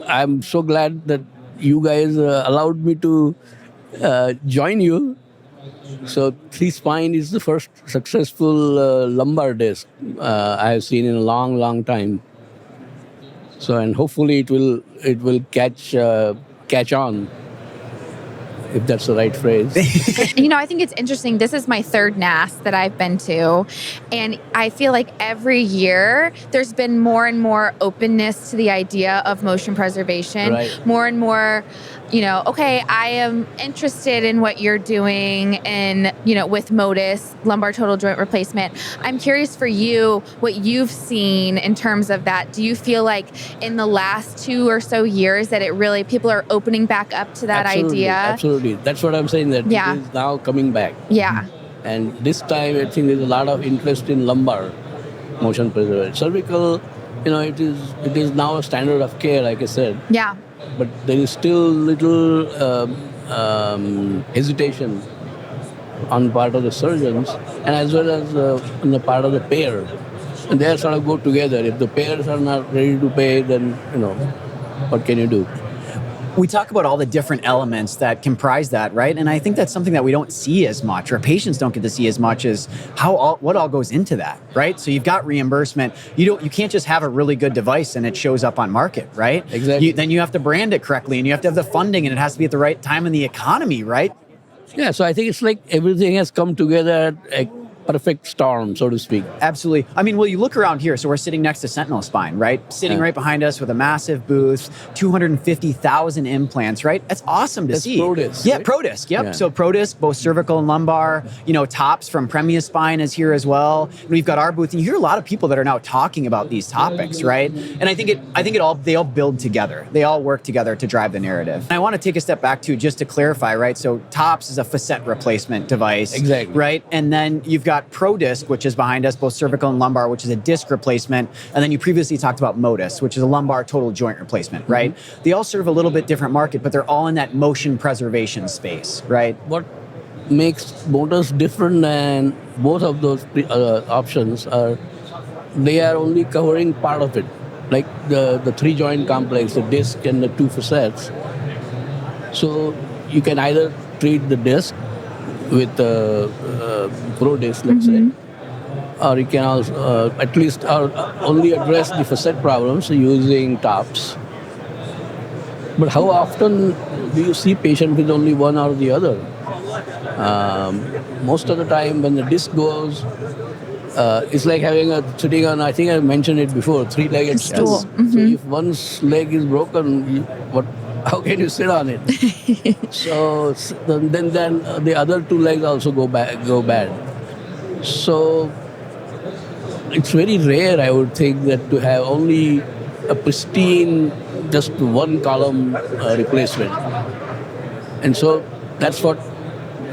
S6: I'm so glad that you guys allowed me to join you. So 3Spine is the first successful lumbar disc I have seen in a long, long time. So, and hopefully it will catch on, if that's the right phrase.
S1: I think it's interesting. This is my third NASS that I've been to. And I feel like every year there's been more and more openness to the idea of motion preservation.
S6: Right.
S1: More and more, okay, I am interested in what you're doing and, with MODIS, lumbar total joint replacement. I'm curious for you, what you've seen in terms of that. Do you feel like in the last 2 or so years that people are opening back up to that idea?
S6: Absolutely. That's what I'm saying, that it is now coming back.
S1: Yeah.
S6: And this time I think there's a lot of interest in lumbar motion preservation. Cervical, it is now a standard of care, like I said.
S1: Yeah.
S6: But there is still little hesitation on part of the surgeons, and as well as on the part of the payer. and they sort of go together. If the payers are not ready to pay, then what can you do?
S2: We talk about all the different elements that comprise that, right? And I think that's something that we don't see as much, or patients don't get to see as much, as what all goes into that, right? So you've got reimbursement. You can't just have a really good device and it shows up on market, right?
S6: Exactly.
S2: Then you have to brand it correctly, and you have to have the funding, and it has to be at the right time in the economy, right?
S6: Yeah, so I think it's like everything has come together at a perfect storm, so to speak.
S2: Absolutely. I mean, well, you look around here. So we're sitting next to Sentinel Spine, right? Sitting right behind us with a massive booth, 250,000 implants, right? That's awesome to see.
S6: ProDisc,
S2: Yeah,
S6: right?
S2: ProDisc. Yep.
S6: Yeah.
S2: So ProDisc, both cervical and lumbar. Tops from Premia Spine is here as well. And we've got our booth, and you hear a lot of people that are now talking about these topics, right? And I think they all build together. They all work together to drive the narrative. And I want to take a step back too, just to clarify, right? So Tops is a facet replacement device,
S6: Exactly.
S2: right? And then you've got ProDisc, which is behind us, both cervical and lumbar, which is a disc replacement. And then you previously talked about Modus, which is a lumbar total joint replacement, right? They all serve a little bit different market, but they're all in that motion preservation space, right?
S6: What makes Modus different than both of those options are they are only covering part of it, like the three joint complex, the disc and the two facets. So you can either treat the disc with ProDisc, let's say, or you can also at least only address the facet problems using Tops. But how often do you see patients with only one or the other? Most of the time when the disc goes, it's like sitting on, I think I mentioned it before, three-legged stool. So if one's leg is broken, how can you sit on it? So then the other two legs also go bad. So it's very rare, I would think, that to have only a pristine, just one column replacement. And so that's what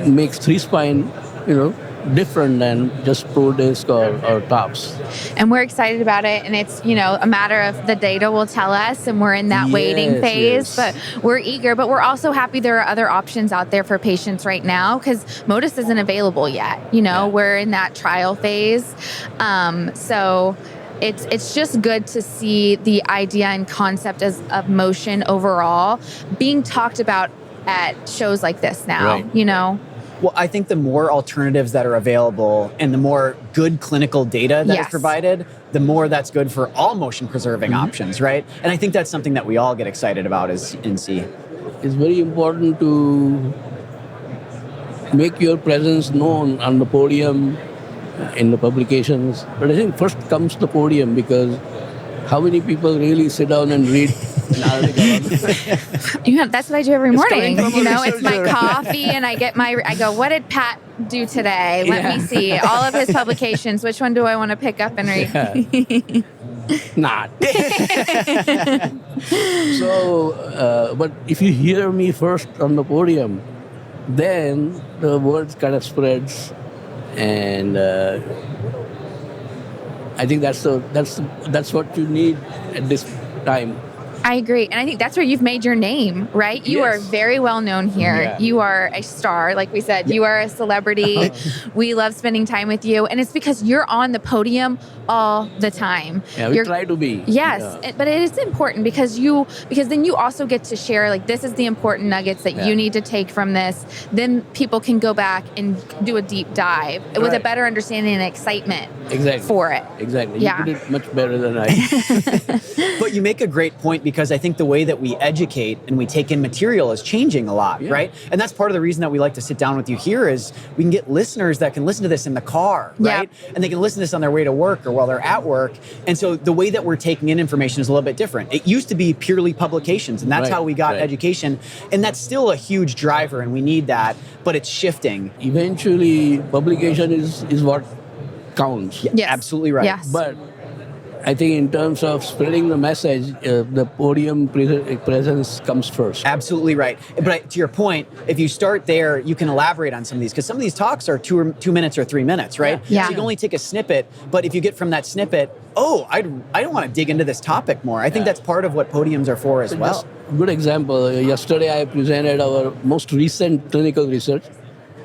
S6: makes three spine, different than just ProDisc or Tops.
S1: And we're excited about it, and it's a matter of the data will tell us, and we're in that waiting phase. But we're eager, but we're also happy there are other options out there for patients right now, because Modus isn't available yet. We're in that trial phase, so it's just good to see the idea and concept of motion overall being talked about at shows like this now.
S6: Right.
S2: Well, I think the more alternatives that are available and the more good clinical data that is provided, the more that's good for all motion preserving options, right? And I think that's something that we all get excited about and see.
S6: It's very important to make your presence known on the podium, in the publications. But I think first comes the podium, because how many people really sit down and read an article?
S1: That's what I do every morning. It's my coffee, and I go, what did Pat do today? Let me see. All of his publications. Which one do I want to pick up and read?
S6: Not. So, but if you hear me first on the podium, then the word kind of spreads, and I think that's what you need at this time.
S1: I agree. And I think that's where you've made your name, right? You are very well known here.
S6: Yeah.
S1: You are a star, like we said. You are a celebrity. We love spending time with you. And it's because you're on the podium all the time.
S6: Yeah, we try to be.
S1: Yes. But it is important because then you also get to share, like, this is the important nuggets that you need to take from this. Then people can go back and do a deep dive with a better understanding and excitement for it.
S6: Exactly.
S1: Yeah.
S6: You did it much better than I.
S2: But you make a great point, because I think the way that we educate and we take in material is changing a lot, right? And that's part of the reason that we like to sit down with you here, is we can get listeners that can listen to this in the car, right? And they can listen to this on their way to work or while they're at work. And so the way that we're taking in information is a little bit different. It used to be purely publications, and that's how we got education. And that's still a huge driver, and we need that, but it's shifting.
S6: Eventually, publication is what counts.
S2: Yes. Absolutely right.
S1: Yes.
S6: But I think in terms of spreading the message, the podium presence comes first.
S2: Absolutely right. But to your point, if you start there, you can elaborate on some of these, because some of these talks are 2 minutes or 3 minutes, right?
S1: Yeah.
S2: So you can only take a snippet, but if you get from that snippet, I don't want to dig into this topic more. I think that's part of what podiums are for as well.
S6: Just a good example. Yesterday I presented our most recent clinical research,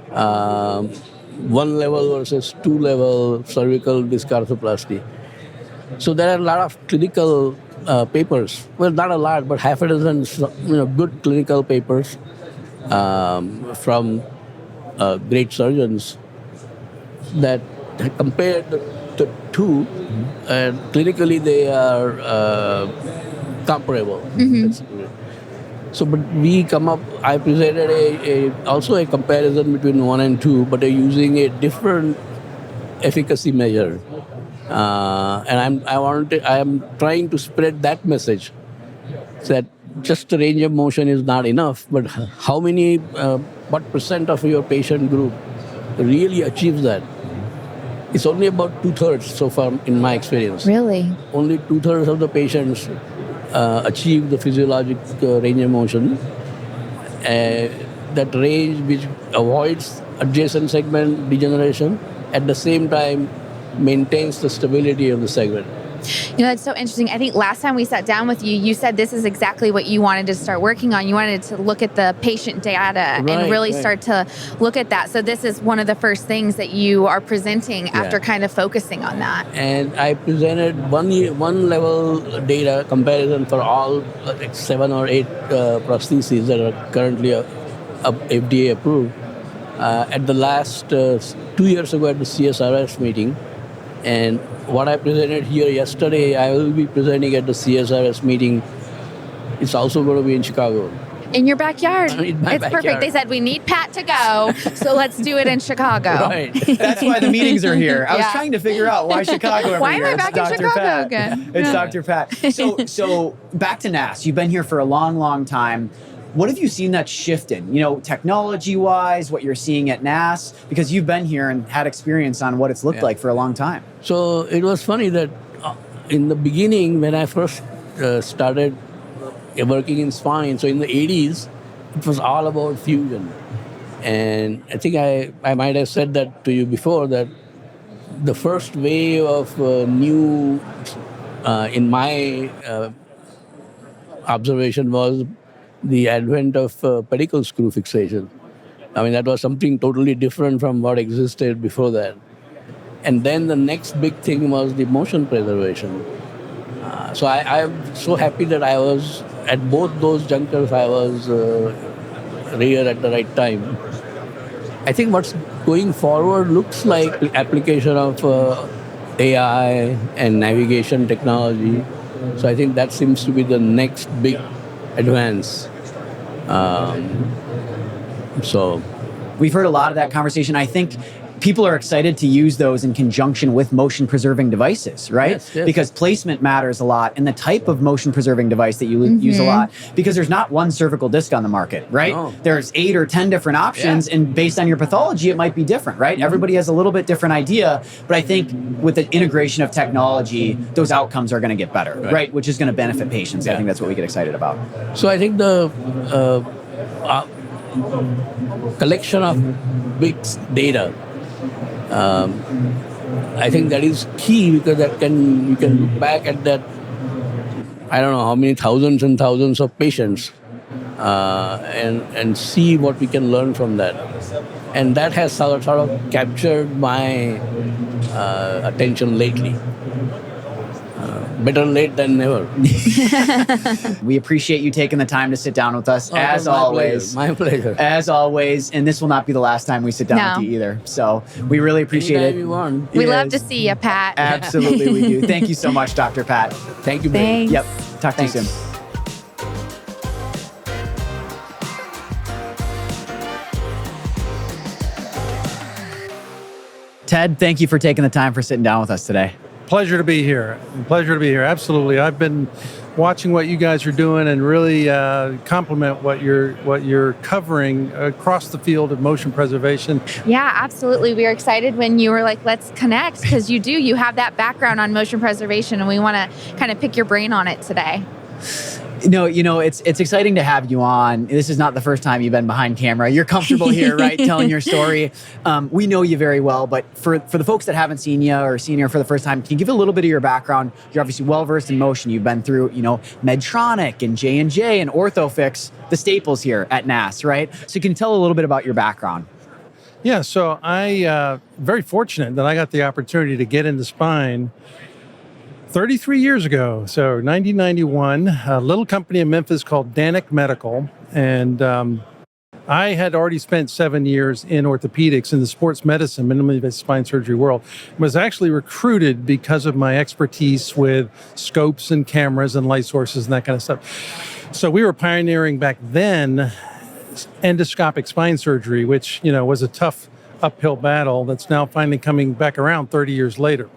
S6: 1 level versus 2 level cervical disc arthroplasty. So there are a lot of clinical papers. Well, not a lot, but half a dozen, good clinical papers from great surgeons that compare the two, and clinically they are comparable. So, but we come up. I presented also a comparison between 1 and 2, but using a different efficacy measure. And I am trying to spread that message that just the range of motion is not enough, but how many, what percent of your patient group really achieves that? It's only about 2/3 so far in my experience.
S1: Really?
S6: Only 2/3 of the patients achieve the physiologic range of motion. That range which avoids adjacent segment degeneration, at the same time maintains the stability of the segment.
S1: That's so interesting. I think last time we sat down with you, you said this is exactly what you wanted to start working on. You wanted to look at the patient data and really start to look at that. So this is one of the first things that you are presenting after kind of focusing on that.
S6: And I presented one level data comparison for all 7 or 8 prostheses that are currently FDA approved at the last 2 years ago at the CSRS meeting. And what I presented here yesterday, I will be presenting at the CSRS meeting. It's also going to be in Chicago.
S1: In your backyard.
S6: In my
S1: it's
S6: backyard.
S1: Perfect. They said we need Pat to go, so let's do it in Chicago.
S6: Right.
S2: That's why the meetings are here. I was trying to figure out why Chicago every
S1: Why
S2: year.
S1: am I
S2: It's
S1: back in
S2: Dr.
S1: Chicago
S2: Pat.
S1: again?
S2: It's Dr. Pat. So back to NASS. You've been here for a long, long time. What have you seen that's shifted? Technology-wise, what you're seeing at NASS, because you've been here and had experience on what it's looked like for a long time.
S6: So it was funny that in the beginning, when I first started working in spine, so in the 80s, it was all about fusion. And I think I might have said that to you before, that the first wave of new, in my observation, was the advent of pedicle screw fixation. I mean, that was something totally different from what existed before that. And then the next big thing was the motion preservation. So I'm so happy that I was, at both those junctures, I was here at the right time. I think what's going forward looks like the application of AI and navigation technology. So I think that seems to be the next big advance.
S2: We've heard a lot of that conversation. I think people are excited to use those in conjunction with motion preserving devices, right?
S6: Yes.
S2: Because placement matters a lot, and the type of motion preserving device that you use a lot, because there's not one cervical disc on the market, right?
S6: No.
S2: There's 8 or 10 different options, and based on your pathology, it might be different, right? Everybody has a little bit different idea, but I think with the integration of technology, those outcomes are going to get better, right? Which is going to benefit patients. I think that's what we get excited about.
S6: So I think the collection of big data, I think that is key, because you can look back at that, I don't know how many thousands and thousands of patients, and see what we can learn from that. And that has sort of captured my attention lately. Better late than never.
S2: We appreciate you taking the time to sit down with us, as
S6: my
S2: always.
S6: Pleasure. My pleasure.
S2: As always, and this will not be the last time we sit down with you either. So we really appreciate
S6: Anytime
S2: it.
S6: you want.
S1: We love to see you, Pat.
S2: Absolutely, we do. Thank you so much, Dr. Pat.
S6: Thank you, Brady.
S1: Thanks.
S2: Yep. Talk to you soon. Ted, thank you for taking the time for sitting down with us today.
S7: Pleasure to be here. Pleasure to be here. Absolutely. I've been watching what you guys are doing and really compliment what you're covering across the field of motion preservation.
S1: Yeah, absolutely. We were excited when you were like, let's connect, because you have that background on motion preservation, and we want to kind of pick your brain on it today.
S2: No, it's exciting to have you on. This is not the first time you've been behind camera. You're comfortable here, right, telling your story. We know you very well, but for the folks that haven't seen you or seen you for the first time, can you give a little bit of your background? You're obviously well-versed in motion. You've been through, Medtronic and J&J and Orthofix, the staples here at NASS, right? So can you tell a little bit about your background?
S7: Yeah, so I very fortunate that I got the opportunity to get into spine 33 years ago, so 1991, a little company in Memphis called Danek Medical, and I had already spent 7 years in orthopedics in the sports medicine, minimally invasive spine surgery world. Was actually recruited because of my expertise with scopes and cameras and light sources and that kind of stuff. So we were pioneering back then endoscopic spine surgery, which, was a tough uphill battle that's now finally coming back around 30 years later.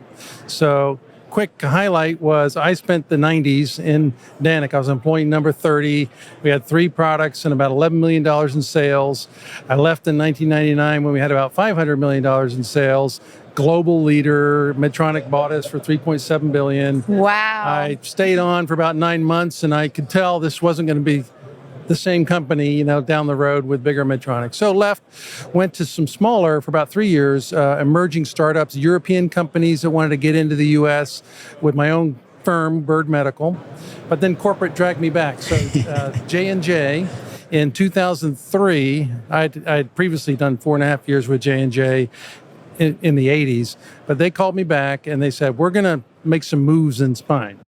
S7: So quick highlight was I spent the 90s in Danek. I was employee number 30. We had 3 products and about $11 million in sales. I left in 1999 when we had about $500 million in sales. Global leader. Medtronic bought us for $3.7 billion.
S1: Wow.
S7: I stayed on for about 9 months, and I could tell this wasn't going to be the same company, down the road with bigger Medtronic. So left, went to some smaller for about 3 years, emerging startups, European companies that wanted to get into the U.S. with my own firm, Bird Medical. But then corporate dragged me back. So J&J in 2003, I'd previously done 4.5 years with J&J in the 80s, but they called me back and they said, we're going to make some moves in spine.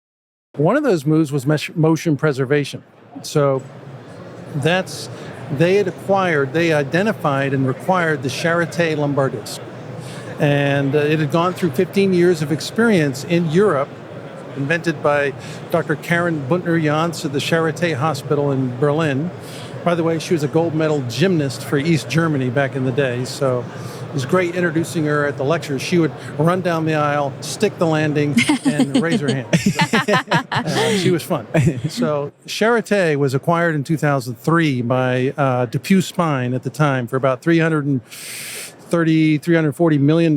S7: One of those moves was motion preservation. So they identified and required the Charité lumbar disc. And it had gone through 15 years of experience in Europe, invented by Dr. Karen Buntner-Jans at the Charité Hospital in Berlin. By the way, she was a gold medal gymnast for East Germany back in the day, so it was great introducing her at the lectures. She would run down the aisle, stick the landing, and raise her hand. She was fun. So Charité was acquired in 2003 by DePuy Spine at the time for about $340 million.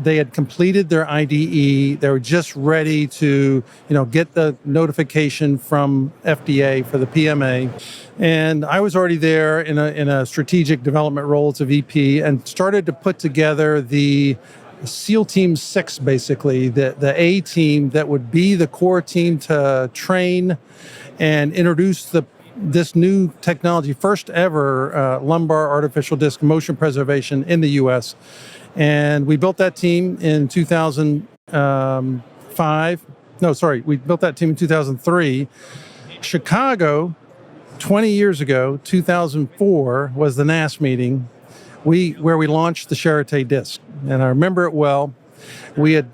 S7: They had completed their IDE. They were just ready to, get the notification from FDA for the PMA. And I was already there in a strategic development role as a VP and started to put together the SEAL Team 6, basically, the A team that would be the core team to train and introduce this new technology, first ever lumbar artificial disc motion preservation in the U.S. And we built that team in 2005. We built that team in 2003. Chicago, 20 years ago, 2004, was the NASS meeting where we launched the Charité disc. And I remember it well. We had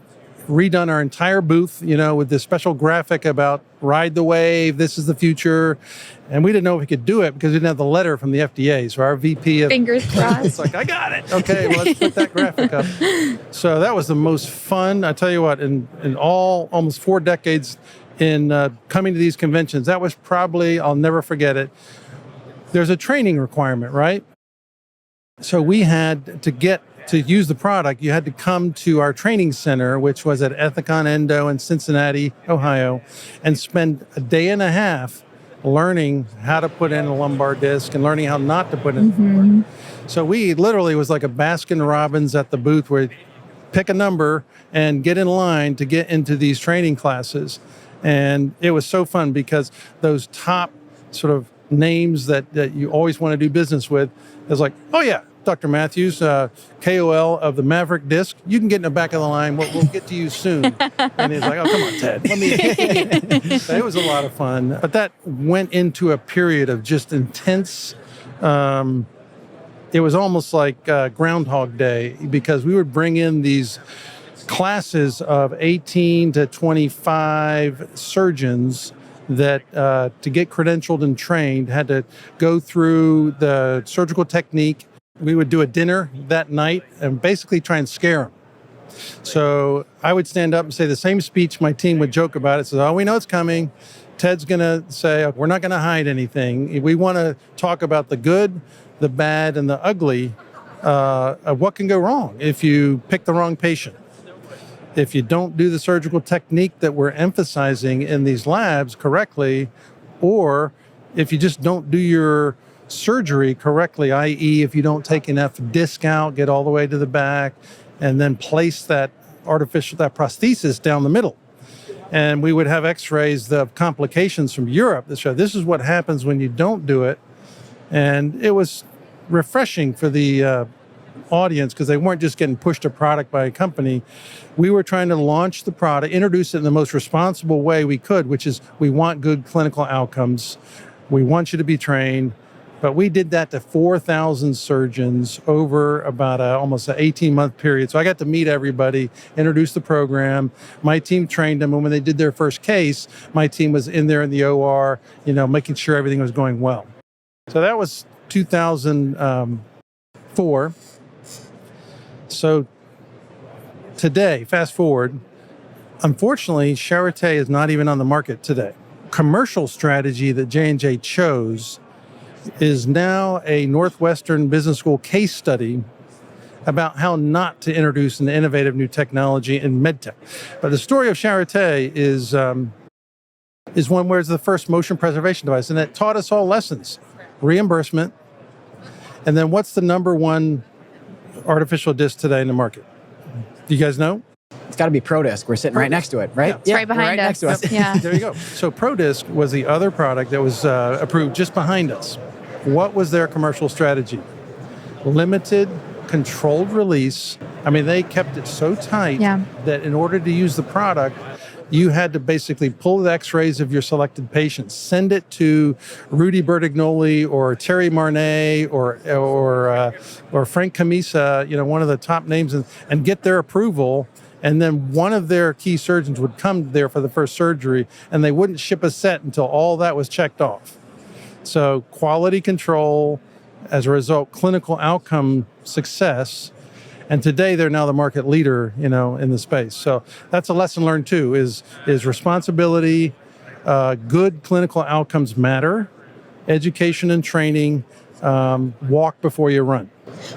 S7: redone our entire booth, with this special graphic about ride the wave, this is the future. And we didn't know if we could do it because we didn't have the letter from the FDA. So our VP of...
S1: Fingers crossed.
S7: It's like, I got it. Okay, well, let's put that graphic up. So that was the most fun, I tell you what, in all almost 4 decades in coming to these conventions. That was probably, I'll never forget it. There's a training requirement, right? So we had to use the product, you had to come to our training center, which was at Ethicon Endo in Cincinnati, Ohio, and spend a day and a half learning how to put in a lumbar disc and learning how not to put in a lumbar. So we literally was like a Baskin Robbins at the booth where you pick a number and get in line to get into these training classes. And it was so fun because those top sort of names that you always want to do business with is like, oh yeah, Dr. Matthews, KOL of the Maverick disc, you can get in the back of the line. We'll get to you soon. And he's like, oh, come on, Ted. It was a lot of fun. But that went into a period of just intense, it was almost like Groundhog Day, because we would bring in these classes of 18 to 25 surgeons that to get credentialed and trained had to go through the surgical technique. We would do a dinner that night and basically try and scare them. So I would stand up and say the same speech. My team would joke about it. Says, oh, we know it's coming. Ted's going to say, we're not going to hide anything. We want to talk about the good, the bad, and the ugly of what can go wrong if you pick the wrong patient. If you don't do the surgical technique that we're emphasizing in these labs correctly, or if you just don't do your surgery correctly, i.e. if you don't take enough disc out, get all the way to the back, and then place that prosthesis down the middle. And we would have x-rays of complications from Europe that show this is what happens when you don't do it. And it was refreshing for the audience because they weren't just getting pushed a product by a company. We were trying to launch the product, introduce it in the most responsible way we could, which is we want good clinical outcomes. We want you to be trained. But we did that to 4,000 surgeons over about almost an 18-month period. So I got to meet everybody, introduce the program. My team trained them, and when they did their first case, my team was in there in the OR, making sure everything was going well. So that was 2004. So today, fast forward, unfortunately, Charité is not even on the market today. Commercial strategy that J&J chose is now a Northwestern Business School case study about how not to introduce an innovative new technology in medtech. But the story of Charité is one where it's the first motion preservation device, and it taught us all lessons. Reimbursement, and then what's the number one artificial disc today in the market? Do you guys know?
S2: It's got to be ProDisc. We're sitting right next to it, right?
S1: It's right behind us.
S2: Next to us.
S1: Yeah.
S7: There you go. So ProDisc was the other product that was approved just behind us. What was their commercial strategy? Limited, controlled release. I mean, they kept it so tight that in order to use the product, you had to basically pull the x-rays of your selected patients, send it to Rudy Bertignoli or Terry Marnay or Frank Camisa, one of the top names, and get their approval. And then one of their key surgeons would come there for the first surgery, and they wouldn't ship a set until all that was checked off. So quality control, as a result, clinical outcome success. And today they're now the market leader, in the space. So that's a lesson learned too, is responsibility, good clinical outcomes matter, education and training, walk before you run.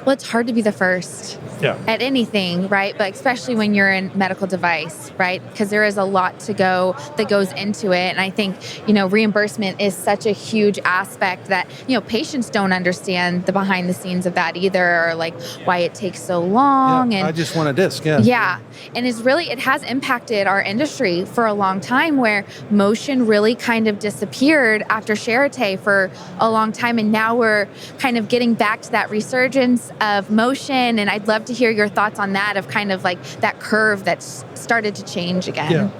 S1: Well, it's hard to be the first at anything, right? But especially when you're in medical device, right? Because there is a lot that goes into it. And I think, reimbursement is such a huge aspect that, patients don't understand the behind the scenes of that either, or like why it takes so long.
S7: Yeah,
S1: and
S7: I just want a disc, yeah.
S1: Yeah. And it has impacted our industry for a long time, where motion really kind of disappeared after Charité for a long time. And now we're kind of getting back to that resurgence of motion. And I'd love to hear your thoughts on that, of kind of like that curve that's started to change again.
S7: Yeah.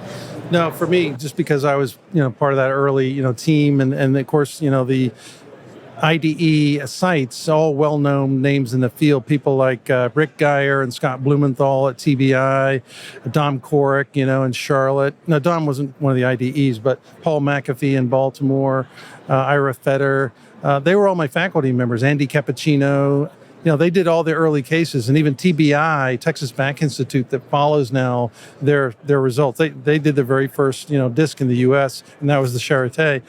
S7: No, for me, just because I was, part of that early, team, and of course, the IDE sites, all well-known names in the field, people like Rick Geyer and Scott Blumenthal at TBI, Dom Korick, in Charlotte. No, Dom wasn't one of the IDEs, but Paul McAfee in Baltimore, Ira Fetter. They were all my faculty members, Andy Cappuccino. They did all the early cases, and even TBI, Texas Back Institute, that follows now their results. They did the very first, disc in the U.S., and that was the Charité.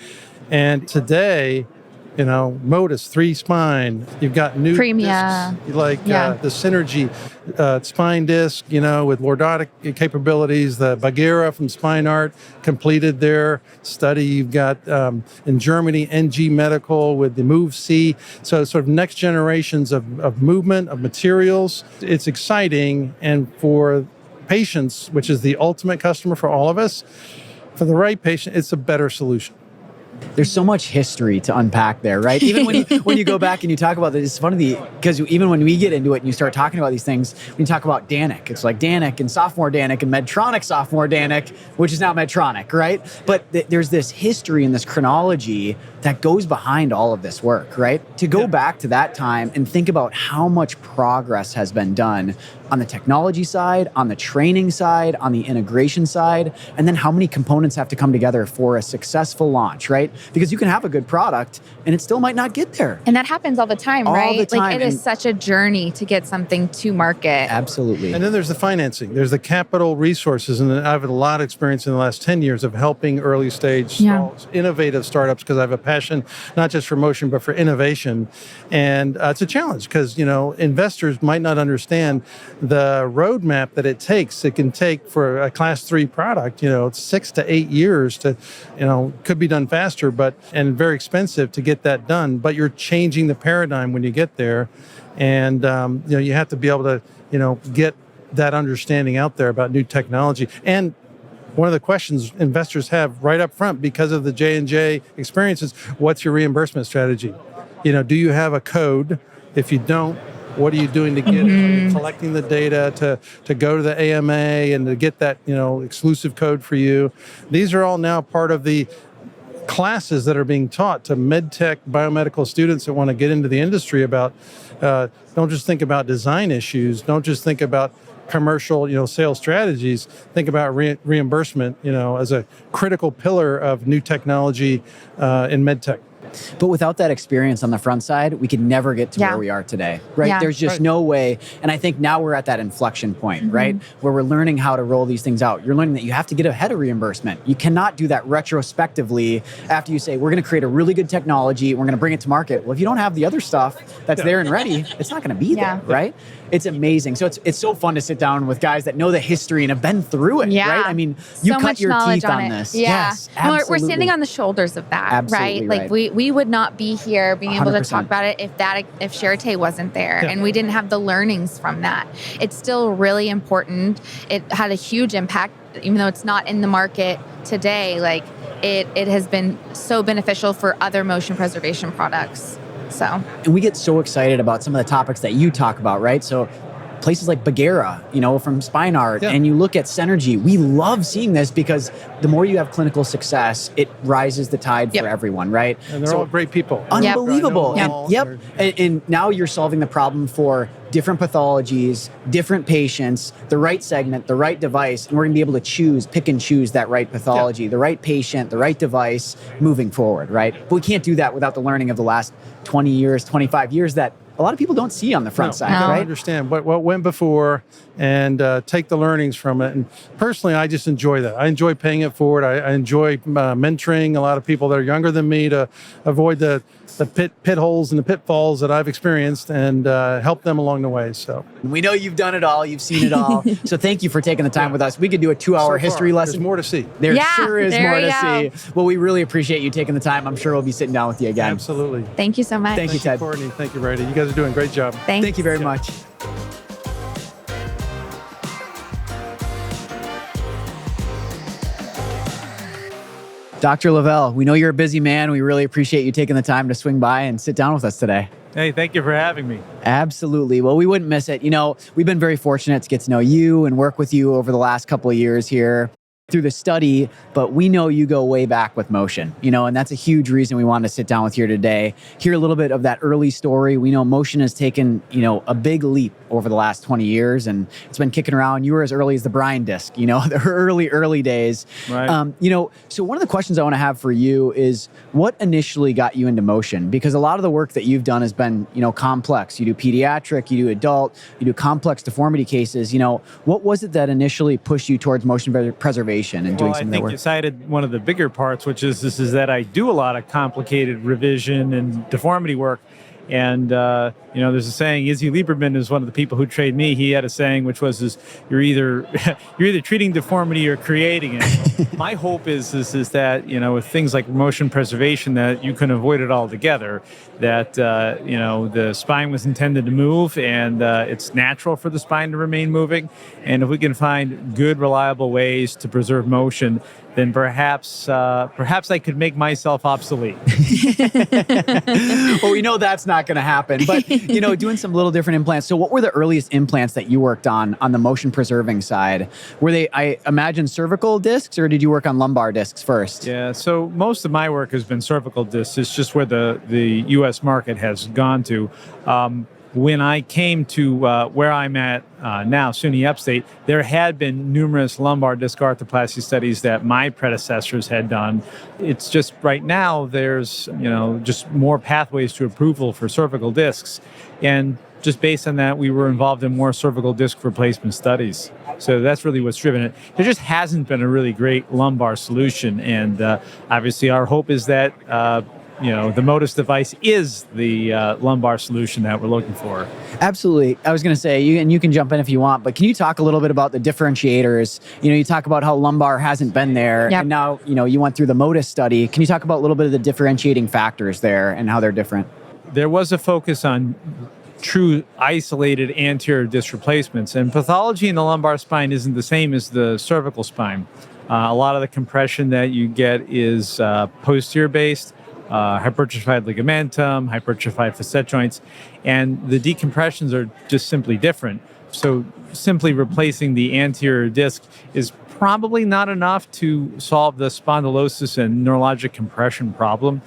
S7: And today, Modus, 3 Spine. You've got new
S1: Premia.
S7: discs like the Synergy spine disc, with lordotic capabilities. The Bagheera from Spine Art completed their study. You've got in Germany, NG Medical with the Move C. So sort of next generations of movement, of materials. It's exciting, and for patients, which is the ultimate customer for all of us, for the right patient, it's a better solution.
S2: There's so much history to unpack there, right? Even when you go back and you talk about this, it's funny because even when we get into it and you start talking about these things, when you talk about Danek, it's like Danek and sophomore Danek and Medtronic sophomore Danek, which is now Medtronic, right? But there's this history and this chronology that goes behind all of this work, right? To go back to that time and think about how much progress has been done on the technology side, on the training side, on the integration side, and then how many components have to come together for a successful launch, right? Because you can have a good product and it still might not get there.
S1: And that happens all the time, right?
S2: All the time.
S1: Like, it is such a journey to get something to market.
S2: Absolutely.
S7: And then there's the financing. There's the capital resources. And I've had a lot of experience in the last 10 years of helping early stage, innovative startups, because I have a passion, not just for motion, but for innovation. And it's a challenge because, investors might not understand the roadmap that it takes. It can take for a class 3 product, 6 to 8 years to, could be done faster, and very expensive to get that done. But you're changing the paradigm when you get there. And, you have to be able to, get that understanding out there about new technology. And one of the questions investors have right up front because of the J&J experiences, what's your reimbursement strategy? Do you have a code? If you don't, What are you doing to get it? Are you collecting the data to go to the AMA and to get that, exclusive code for you? These are all now part of the classes that are being taught to medtech biomedical students that want to get into the industry about, don't just think about design issues, don't just think about commercial, sales strategies, think about reimbursement, as a critical pillar of new technology in medtech.
S2: But without that experience on the front side, we could never get to where we are today, right?
S1: Yeah.
S2: There's just no way. And I think now we're at that inflection point, right? Where we're learning how to roll these things out. You're learning that you have to get ahead of reimbursement. You cannot do that retrospectively after you say, we're going to create a really good technology, we're going to bring it to market. Well, if you don't have the other stuff that's there and ready, it's not going to be there, right? It's amazing. So it's so fun to sit down with guys that know the history and have been through it, right? I mean, you
S1: so
S2: cut your teeth on
S1: it.
S2: this.
S1: Yeah.
S2: Yes, absolutely.
S1: We're standing on the shoulders of that,
S2: Absolutely
S1: right? Like we would not be here being able to
S2: 100%.
S1: talk about it if Charité wasn't there and we didn't have the learnings from that. It's still really important. It had a huge impact, even though it's not in the market today. Like it has been so beneficial for other motion preservation products. So,
S2: and we get so excited about some of the topics that you talk about, right? So places like Bagheera, from Spine Art, and you look at Synergy, we love seeing this because the more you have clinical success, it rises the tide for everyone, right?
S7: And they're all great people.
S2: Unbelievable.
S7: Yep.
S2: And now you're solving the problem for different pathologies, different patients, the right segment, the right device, and we're going to be able to pick and choose that right pathology, the right patient, the right device moving forward, right? But we can't do that without the learning of the last 20 years, 25 years that a lot of people don't see on the front side, right?
S7: I understand what went before and take the learnings from it. And personally, I just enjoy that. I enjoy paying it forward. I enjoy mentoring a lot of people that are younger than me to avoid the pit holes and the pitfalls that I've experienced and help them along the way. So
S2: we know you've done it all. You've seen it all. So thank you for taking the time with us. We could do a 2-hour history lesson.
S7: There's more to see.
S2: There sure is more to see. Well, we really appreciate you taking the time. I'm sure we'll be sitting down with you again.
S7: Absolutely.
S1: Thank you so much.
S2: Thank you, Ted.
S7: Courtney. Thank you, Brady. You guys are doing a great job.
S2: Thank you very much. Dr. Lavelle, we know you're a busy man. We really appreciate you taking the time to swing by and sit down with us today.
S8: Hey, thank you for having me.
S2: Absolutely. Well, we wouldn't miss it. We've been very fortunate to get to know you and work with you over the last couple of years here through the study, but we know you go way back with motion, and that's a huge reason we wanted to sit down with you today, hear a little bit of that early story. We know motion has taken, a big leap over the last 20 years, and it's been kicking around. You were as early as the Brine disc, the early days.
S8: Right.
S2: So one of the questions I want to have for you is what initially got you into motion? Because a lot of the work that you've done has been, complex. You do pediatric, you do adult, you do complex deformity cases. What was it that initially pushed you towards motion preservation and doing some of that work?
S8: I think you cited one of the bigger parts, which is that I do a lot of complicated revision and deformity work. And, there's a saying, Izzy Lieberman is one of the people who trained me. He had a saying, which was, you're either treating deformity or creating it. My hope is that, with things like motion preservation, that you can avoid it altogether, that, the spine was intended to move and it's natural for the spine to remain moving. And if we can find good, reliable ways to preserve motion, then perhaps I could make myself obsolete.
S2: Well, we know that's not going to happen. But, doing some little different implants. So what were the earliest implants that you worked on the motion preserving side? Were they, I imagine, cervical discs, or did you work on lumbar discs first?
S8: Yeah, so most of my work has been cervical discs. It's just where the U.S. market has gone to. When I came to where I'm at now, SUNY Upstate, there had been numerous lumbar disc arthroplasty studies that my predecessors had done. It's just right now there's just more pathways to approval for cervical discs, and just based on that, we were involved in more cervical disc replacement studies. So that's really what's driven it. There just hasn't been a really great lumbar solution, and obviously our hope is that the Modus device is the lumbar solution that we're looking for.
S2: Absolutely. I was going to say, you can jump in if you want, but can you talk a little bit about the differentiators? You talk about how lumbar hasn't been there, and now, you went through the Modus study. Can you talk about a little bit of the differentiating factors there and how they're different?
S8: There was a focus on true isolated anterior disc replacements, and pathology in the lumbar spine isn't the same as the cervical spine. A lot of the compression that you get is posterior based. hypertrophied ligamentum, hypertrophied facet joints, and the decompressions are just simply different. So simply replacing the anterior disc is probably not enough to solve the spondylosis and neurologic compression problem.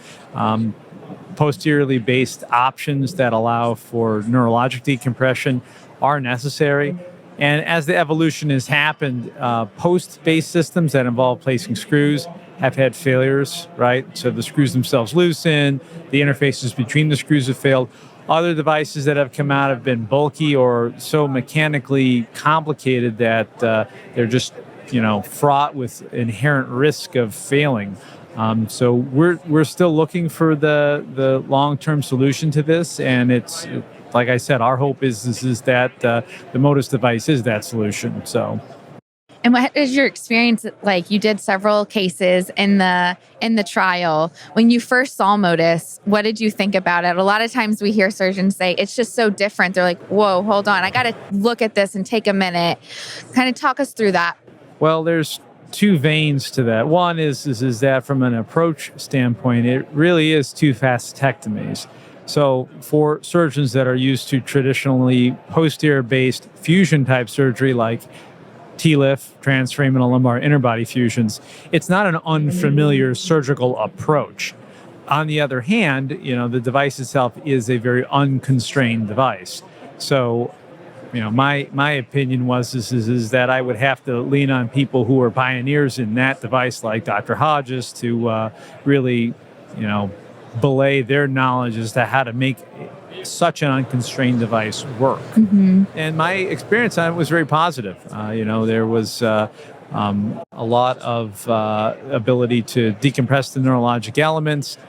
S8: Posteriorly based options that allow for neurologic decompression are necessary. And as the evolution has happened, post-based systems that involve placing screws have had failures, right? So the screws themselves loosen, the interfaces between the screws have failed. Other devices that have come out have been bulky or so mechanically complicated that they're just, fraught with inherent risk of failing. So we're still looking for the long-term solution to this, and it's like I said, our hope is that the Modus device is that solution. So.
S1: And what is your experience like? You did several cases in the trial. When you first saw Modus, what did you think about it? A lot of times we hear surgeons say it's just so different. They're like, whoa, hold on, I got to look at this and take a minute. Kind of talk us through that.
S8: Well, there's two veins to that. One is that from an approach standpoint, it really is two facetectomies. So for surgeons that are used to traditionally posterior-based fusion-type surgery like TLIF, transforaminal lumbar interbody fusions, it's not an unfamiliar surgical approach. On the other hand, the device itself is a very unconstrained device. So, my opinion was is that I would have to lean on people who are pioneers in that device, like Dr. Hodges, to really, belay their knowledge as to how to make such an unconstrained device work. Mm-hmm. And my experience on it was very positive. There was a lot of ability to decompress the neurologic elements.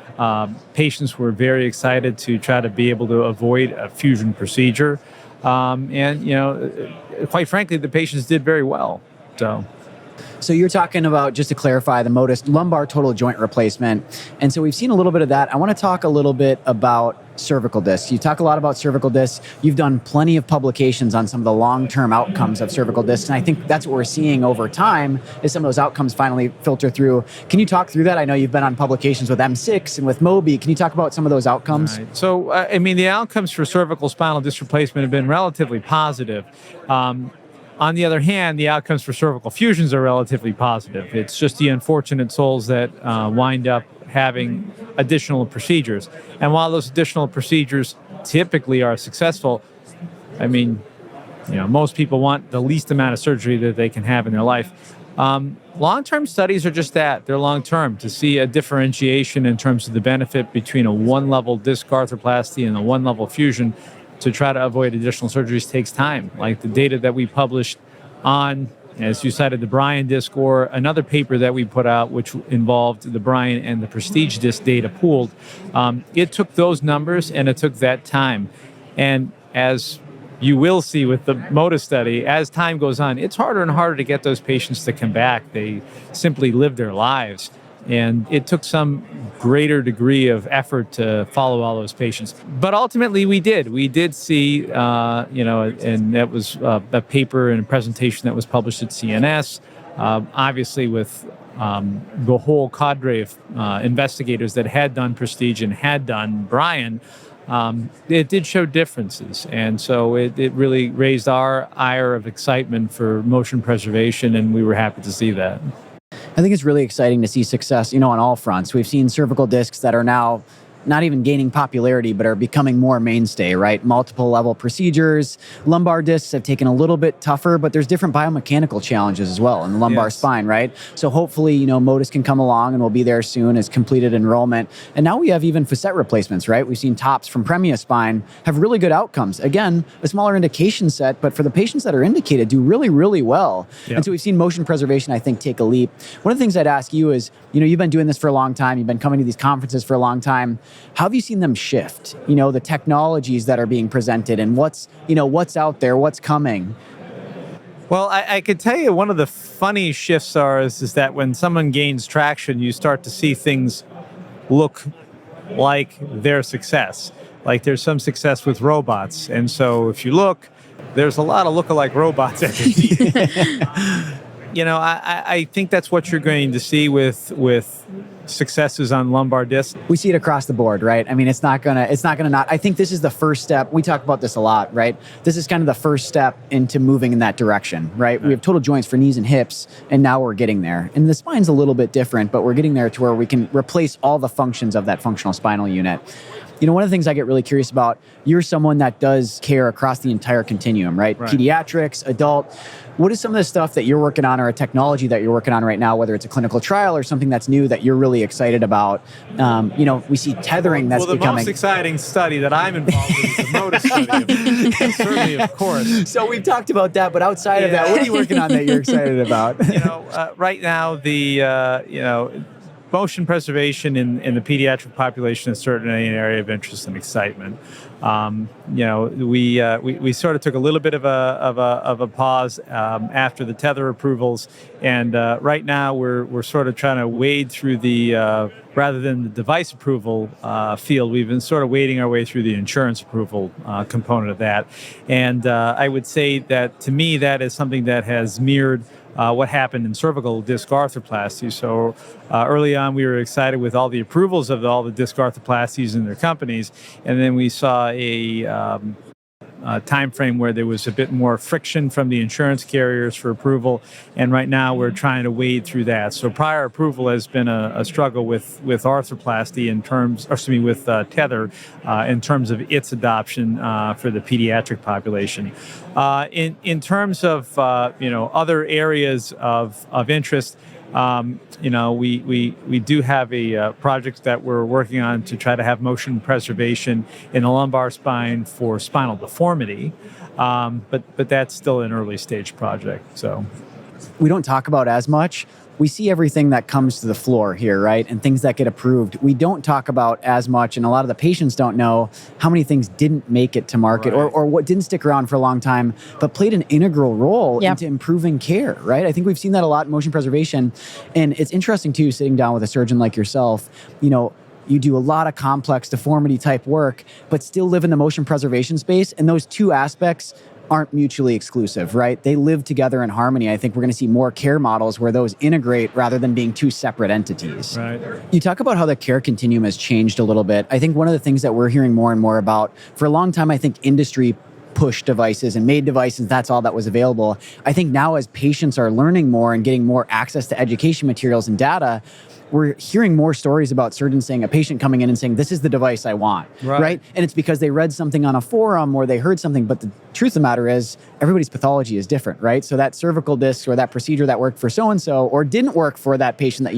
S8: Patients were very excited to try to be able to avoid a fusion procedure. Quite frankly, the patients did very well.
S2: So you're talking about, just to clarify, the Modus lumbar total joint replacement. And so we've seen a little bit of that. I want to talk a little bit about cervical discs. You talk a lot about cervical discs. You've done plenty of publications on some of the long-term outcomes of cervical discs. And I think that's what we're seeing over time is some of those outcomes finally filter through. Can you talk through that? I know you've been on publications with M6 and with Mobi. Can you talk about some of those outcomes?
S8: Right. So, the outcomes for cervical spinal disc replacement have been relatively positive. On the other hand, the outcomes for cervical fusions are relatively positive. It's just the unfortunate souls that wind up having additional procedures. And while those additional procedures typically are successful, most people want the least amount of surgery that they can have in their life. Long-term studies are just that. They're long-term. To see a differentiation in terms of the benefit between a one-level disc arthroplasty and a one-level fusion to try to avoid additional surgeries takes time. Like the data that we published on, as you cited, the Bryan disc, or another paper that we put out, which involved the Bryan and the Prestige disc data pooled. It took those numbers and it took that time. And as you will see with the Modus study, as time goes on, it's harder and harder to get those patients to come back. They simply live their lives. And it took some greater degree of effort to follow all those patients. But ultimately, we did see, and that was a paper and a presentation that was published at CNS, obviously with the whole cadre of investigators that had done Prestige and had done Bryan. It did show differences. And so it really raised our ire of excitement for motion preservation, and we were happy to see that.
S2: I think it's really exciting to see success, on all fronts. We've seen cervical discs that are now not even gaining popularity, but are becoming more mainstay, right? Multiple level procedures. Lumbar discs have taken a little bit tougher, but there's different biomechanical challenges as well in the lumbar spine, right? So hopefully, Modus can come along and we'll be there soon as completed enrollment. And now we have even facet replacements, right? We've seen tops from Premia Spine have really good outcomes. Again, a smaller indication set, but for the patients that are indicated, do really, really well. Yep. And so we've seen motion preservation, I think, take a leap. One of the things I'd ask you is, you've been doing this for a long time. You've been coming to these conferences for a long time. How have you seen them shift? The technologies that are being presented and what's out there, what's coming?
S8: Well, I could tell you one of the funny shifts is that when someone gains traction, you start to see things look like their success. Like there's some success with robots. And so if you look, there's a lot of lookalike robots at the I think that's what you're going to see with successes on lumbar disc.
S2: We see it across the board, right? I mean, it's not gonna not. I think this is the first step. We talk about this a lot, right? This is kind of the first step into moving in that direction, right? We have total joints for knees and hips, and now we're getting there. And the spine's a little bit different, but we're getting there to where we can replace all the functions of that functional spinal unit. One of the things I get really curious about, you're someone that does care across the entire continuum, right? Pediatrics, adult. What is some of the stuff that you're working on, or a technology that you're working on right now, whether it's a clinical trial or something that's new that you're really excited about? We see tethering that's becoming...
S8: Well, the most exciting study that I'm involved in is the motor study, certainly, of course.
S2: So we've talked about that, but outside of that, what are you working on that you're excited about?
S8: Right now, the motion preservation in the pediatric population is certainly an area of interest and excitement. We sort of took a little bit of a pause after the tether approvals, and right now we're sort of trying to wade through the rather than the device approval field, we've been sort of wading our way through the insurance approval component of that, and I would say that to me that is something that has mirrored what happened in cervical disc arthroplasty. So early on, we were excited with all the approvals of all the disc arthroplasties in their companies, and then we saw a time frame where there was a bit more friction from the insurance carriers for approval, and right now we're trying to wade through that. So prior approval has been a struggle with arthroplasty with tether in terms of its adoption for the pediatric population. In terms of other areas of interest, we do have a project that we're working on to try to have motion preservation in the lumbar spine for spinal deformity, but that's still an early stage project. So
S2: we don't talk about as much. We see everything that comes to the floor here, right? And things that get approved. We don't talk about as much, and a lot of the patients don't know how many things didn't make it to market, or what didn't stick around for a long time, but played an integral role into improving care, right? I think we've seen that a lot in motion preservation. And it's interesting too, sitting down with a surgeon like yourself, you do a lot of complex deformity type work, but still live in the motion preservation space. And those two aspects aren't mutually exclusive, right? They live together in harmony. I think we're going to see more care models where those integrate rather than being two separate entities.
S8: Right.
S2: You talk about how the care continuum has changed a little bit. I think one of the things that we're hearing more and more about, for a long time, I think industry pushed devices and made devices, that's all that was available. I think now as patients are learning more and getting more access to education materials and data, we're hearing more stories about surgeons saying, a patient coming in and saying, this is the device I want, right? And it's because they read something on a forum or they heard something, but the truth of the matter is everybody's pathology is different, right? So that cervical disc or that procedure that worked for so-and-so or didn't work for that patient that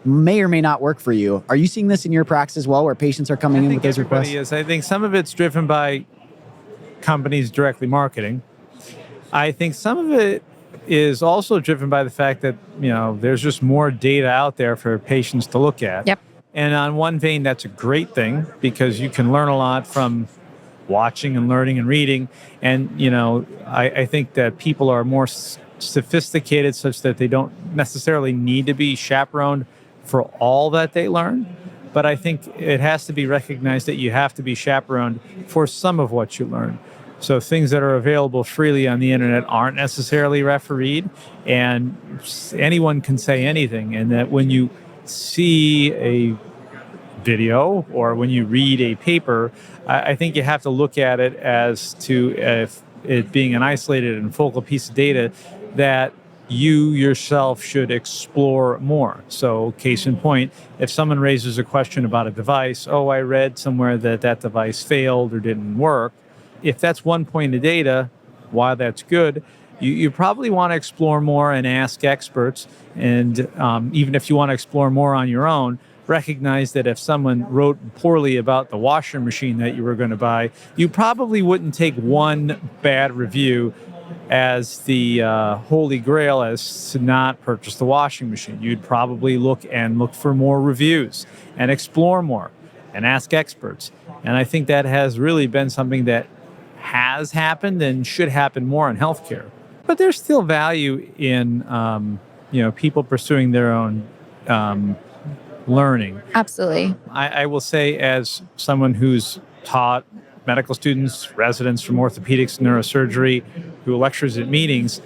S2: may or may not work for you. Are you seeing this in your practice as well, where patients are coming in with those requests?
S8: I think some of it's driven by companies directly marketing. I think some of it is also driven by the fact that, there's just more data out there for patients to look at.
S1: Yep.
S8: And on one vein, that's a great thing because you can learn a lot from watching and learning and reading. And, I think that people are more sophisticated such that they don't necessarily need to be chaperoned for all that they learn. But I think it has to be recognized that you have to be chaperoned for some of what you learn. So things that are available freely on the internet aren't necessarily refereed, and anyone can say anything. And that when you see a video or when you read a paper, I think you have to look at it as to if it being an isolated and focal piece of data that you yourself should explore more. So case in point, if someone raises a question about a device, I read somewhere that device failed or didn't work. If that's one point of data, while that's good, you probably want to explore more and ask experts. And even if you want to explore more on your own, recognize that if someone wrote poorly about the washer machine that you were going to buy, you probably wouldn't take one bad review as the holy grail as to not purchase the washing machine. You'd probably look for more reviews and explore more and ask experts. And I think that has really been something that has happened and should happen more in healthcare. But there's still value in people pursuing their own learning.
S1: Absolutely.
S8: I will say, as someone who's taught medical students, residents from orthopedics and neurosurgery, who lectures at meetings,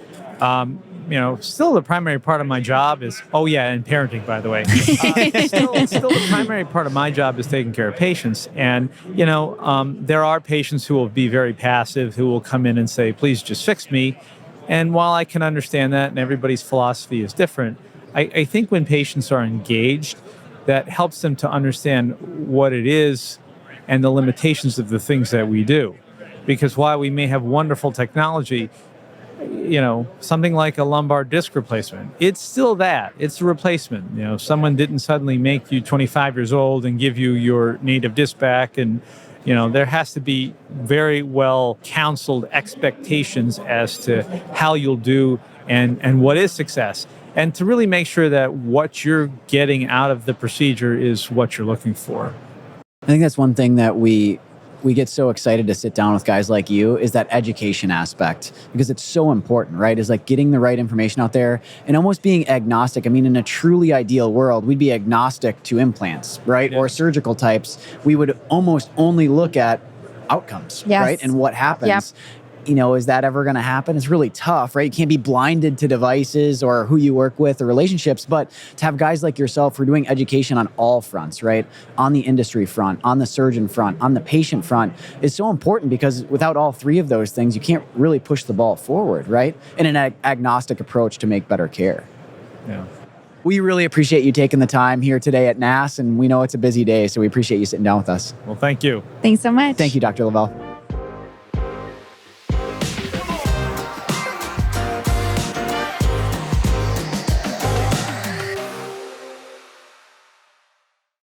S8: still the primary part of my job is, and parenting, by the way. Still the primary part of my job is taking care of patients. And, there are patients who will be very passive, who will come in and say, please just fix me. And while I can understand that, and everybody's philosophy is different, I think when patients are engaged, that helps them to understand what it is and the limitations of the things that we do. Because while we may have wonderful technology, something like a lumbar disc replacement, it's still that. It's a replacement. Someone didn't suddenly make you 25 years old and give you your native disc back. And, there has to be very well counseled expectations as to how you'll do and what is success. And to really make sure that what you're getting out of the procedure is what you're looking for.
S2: I think that's one thing that we get so excited to sit down with guys like you is that education aspect, because it's so important, right? Is like getting the right information out there and almost being agnostic. I mean, in a truly ideal world, we'd be agnostic to implants, right? Yeah. Or surgical types. We would almost only look at outcomes, yes. Right? And what happens. Yep. Is that ever going to happen? It's really tough, right? You can't be blinded to devices or who you work with or relationships, but to have guys like yourself who are doing education on all fronts, right? On the industry front, on the surgeon front, on the patient front is so important, because without all three of those things, you can't really push the ball forward, right? In an agnostic approach to make better care.
S8: Yeah.
S2: We really appreciate you taking the time here today at NASS, and we know it's a busy day, so we appreciate you sitting down with us.
S8: Well, thank you.
S1: Thanks so much.
S2: Thank you, Dr. Lavelle.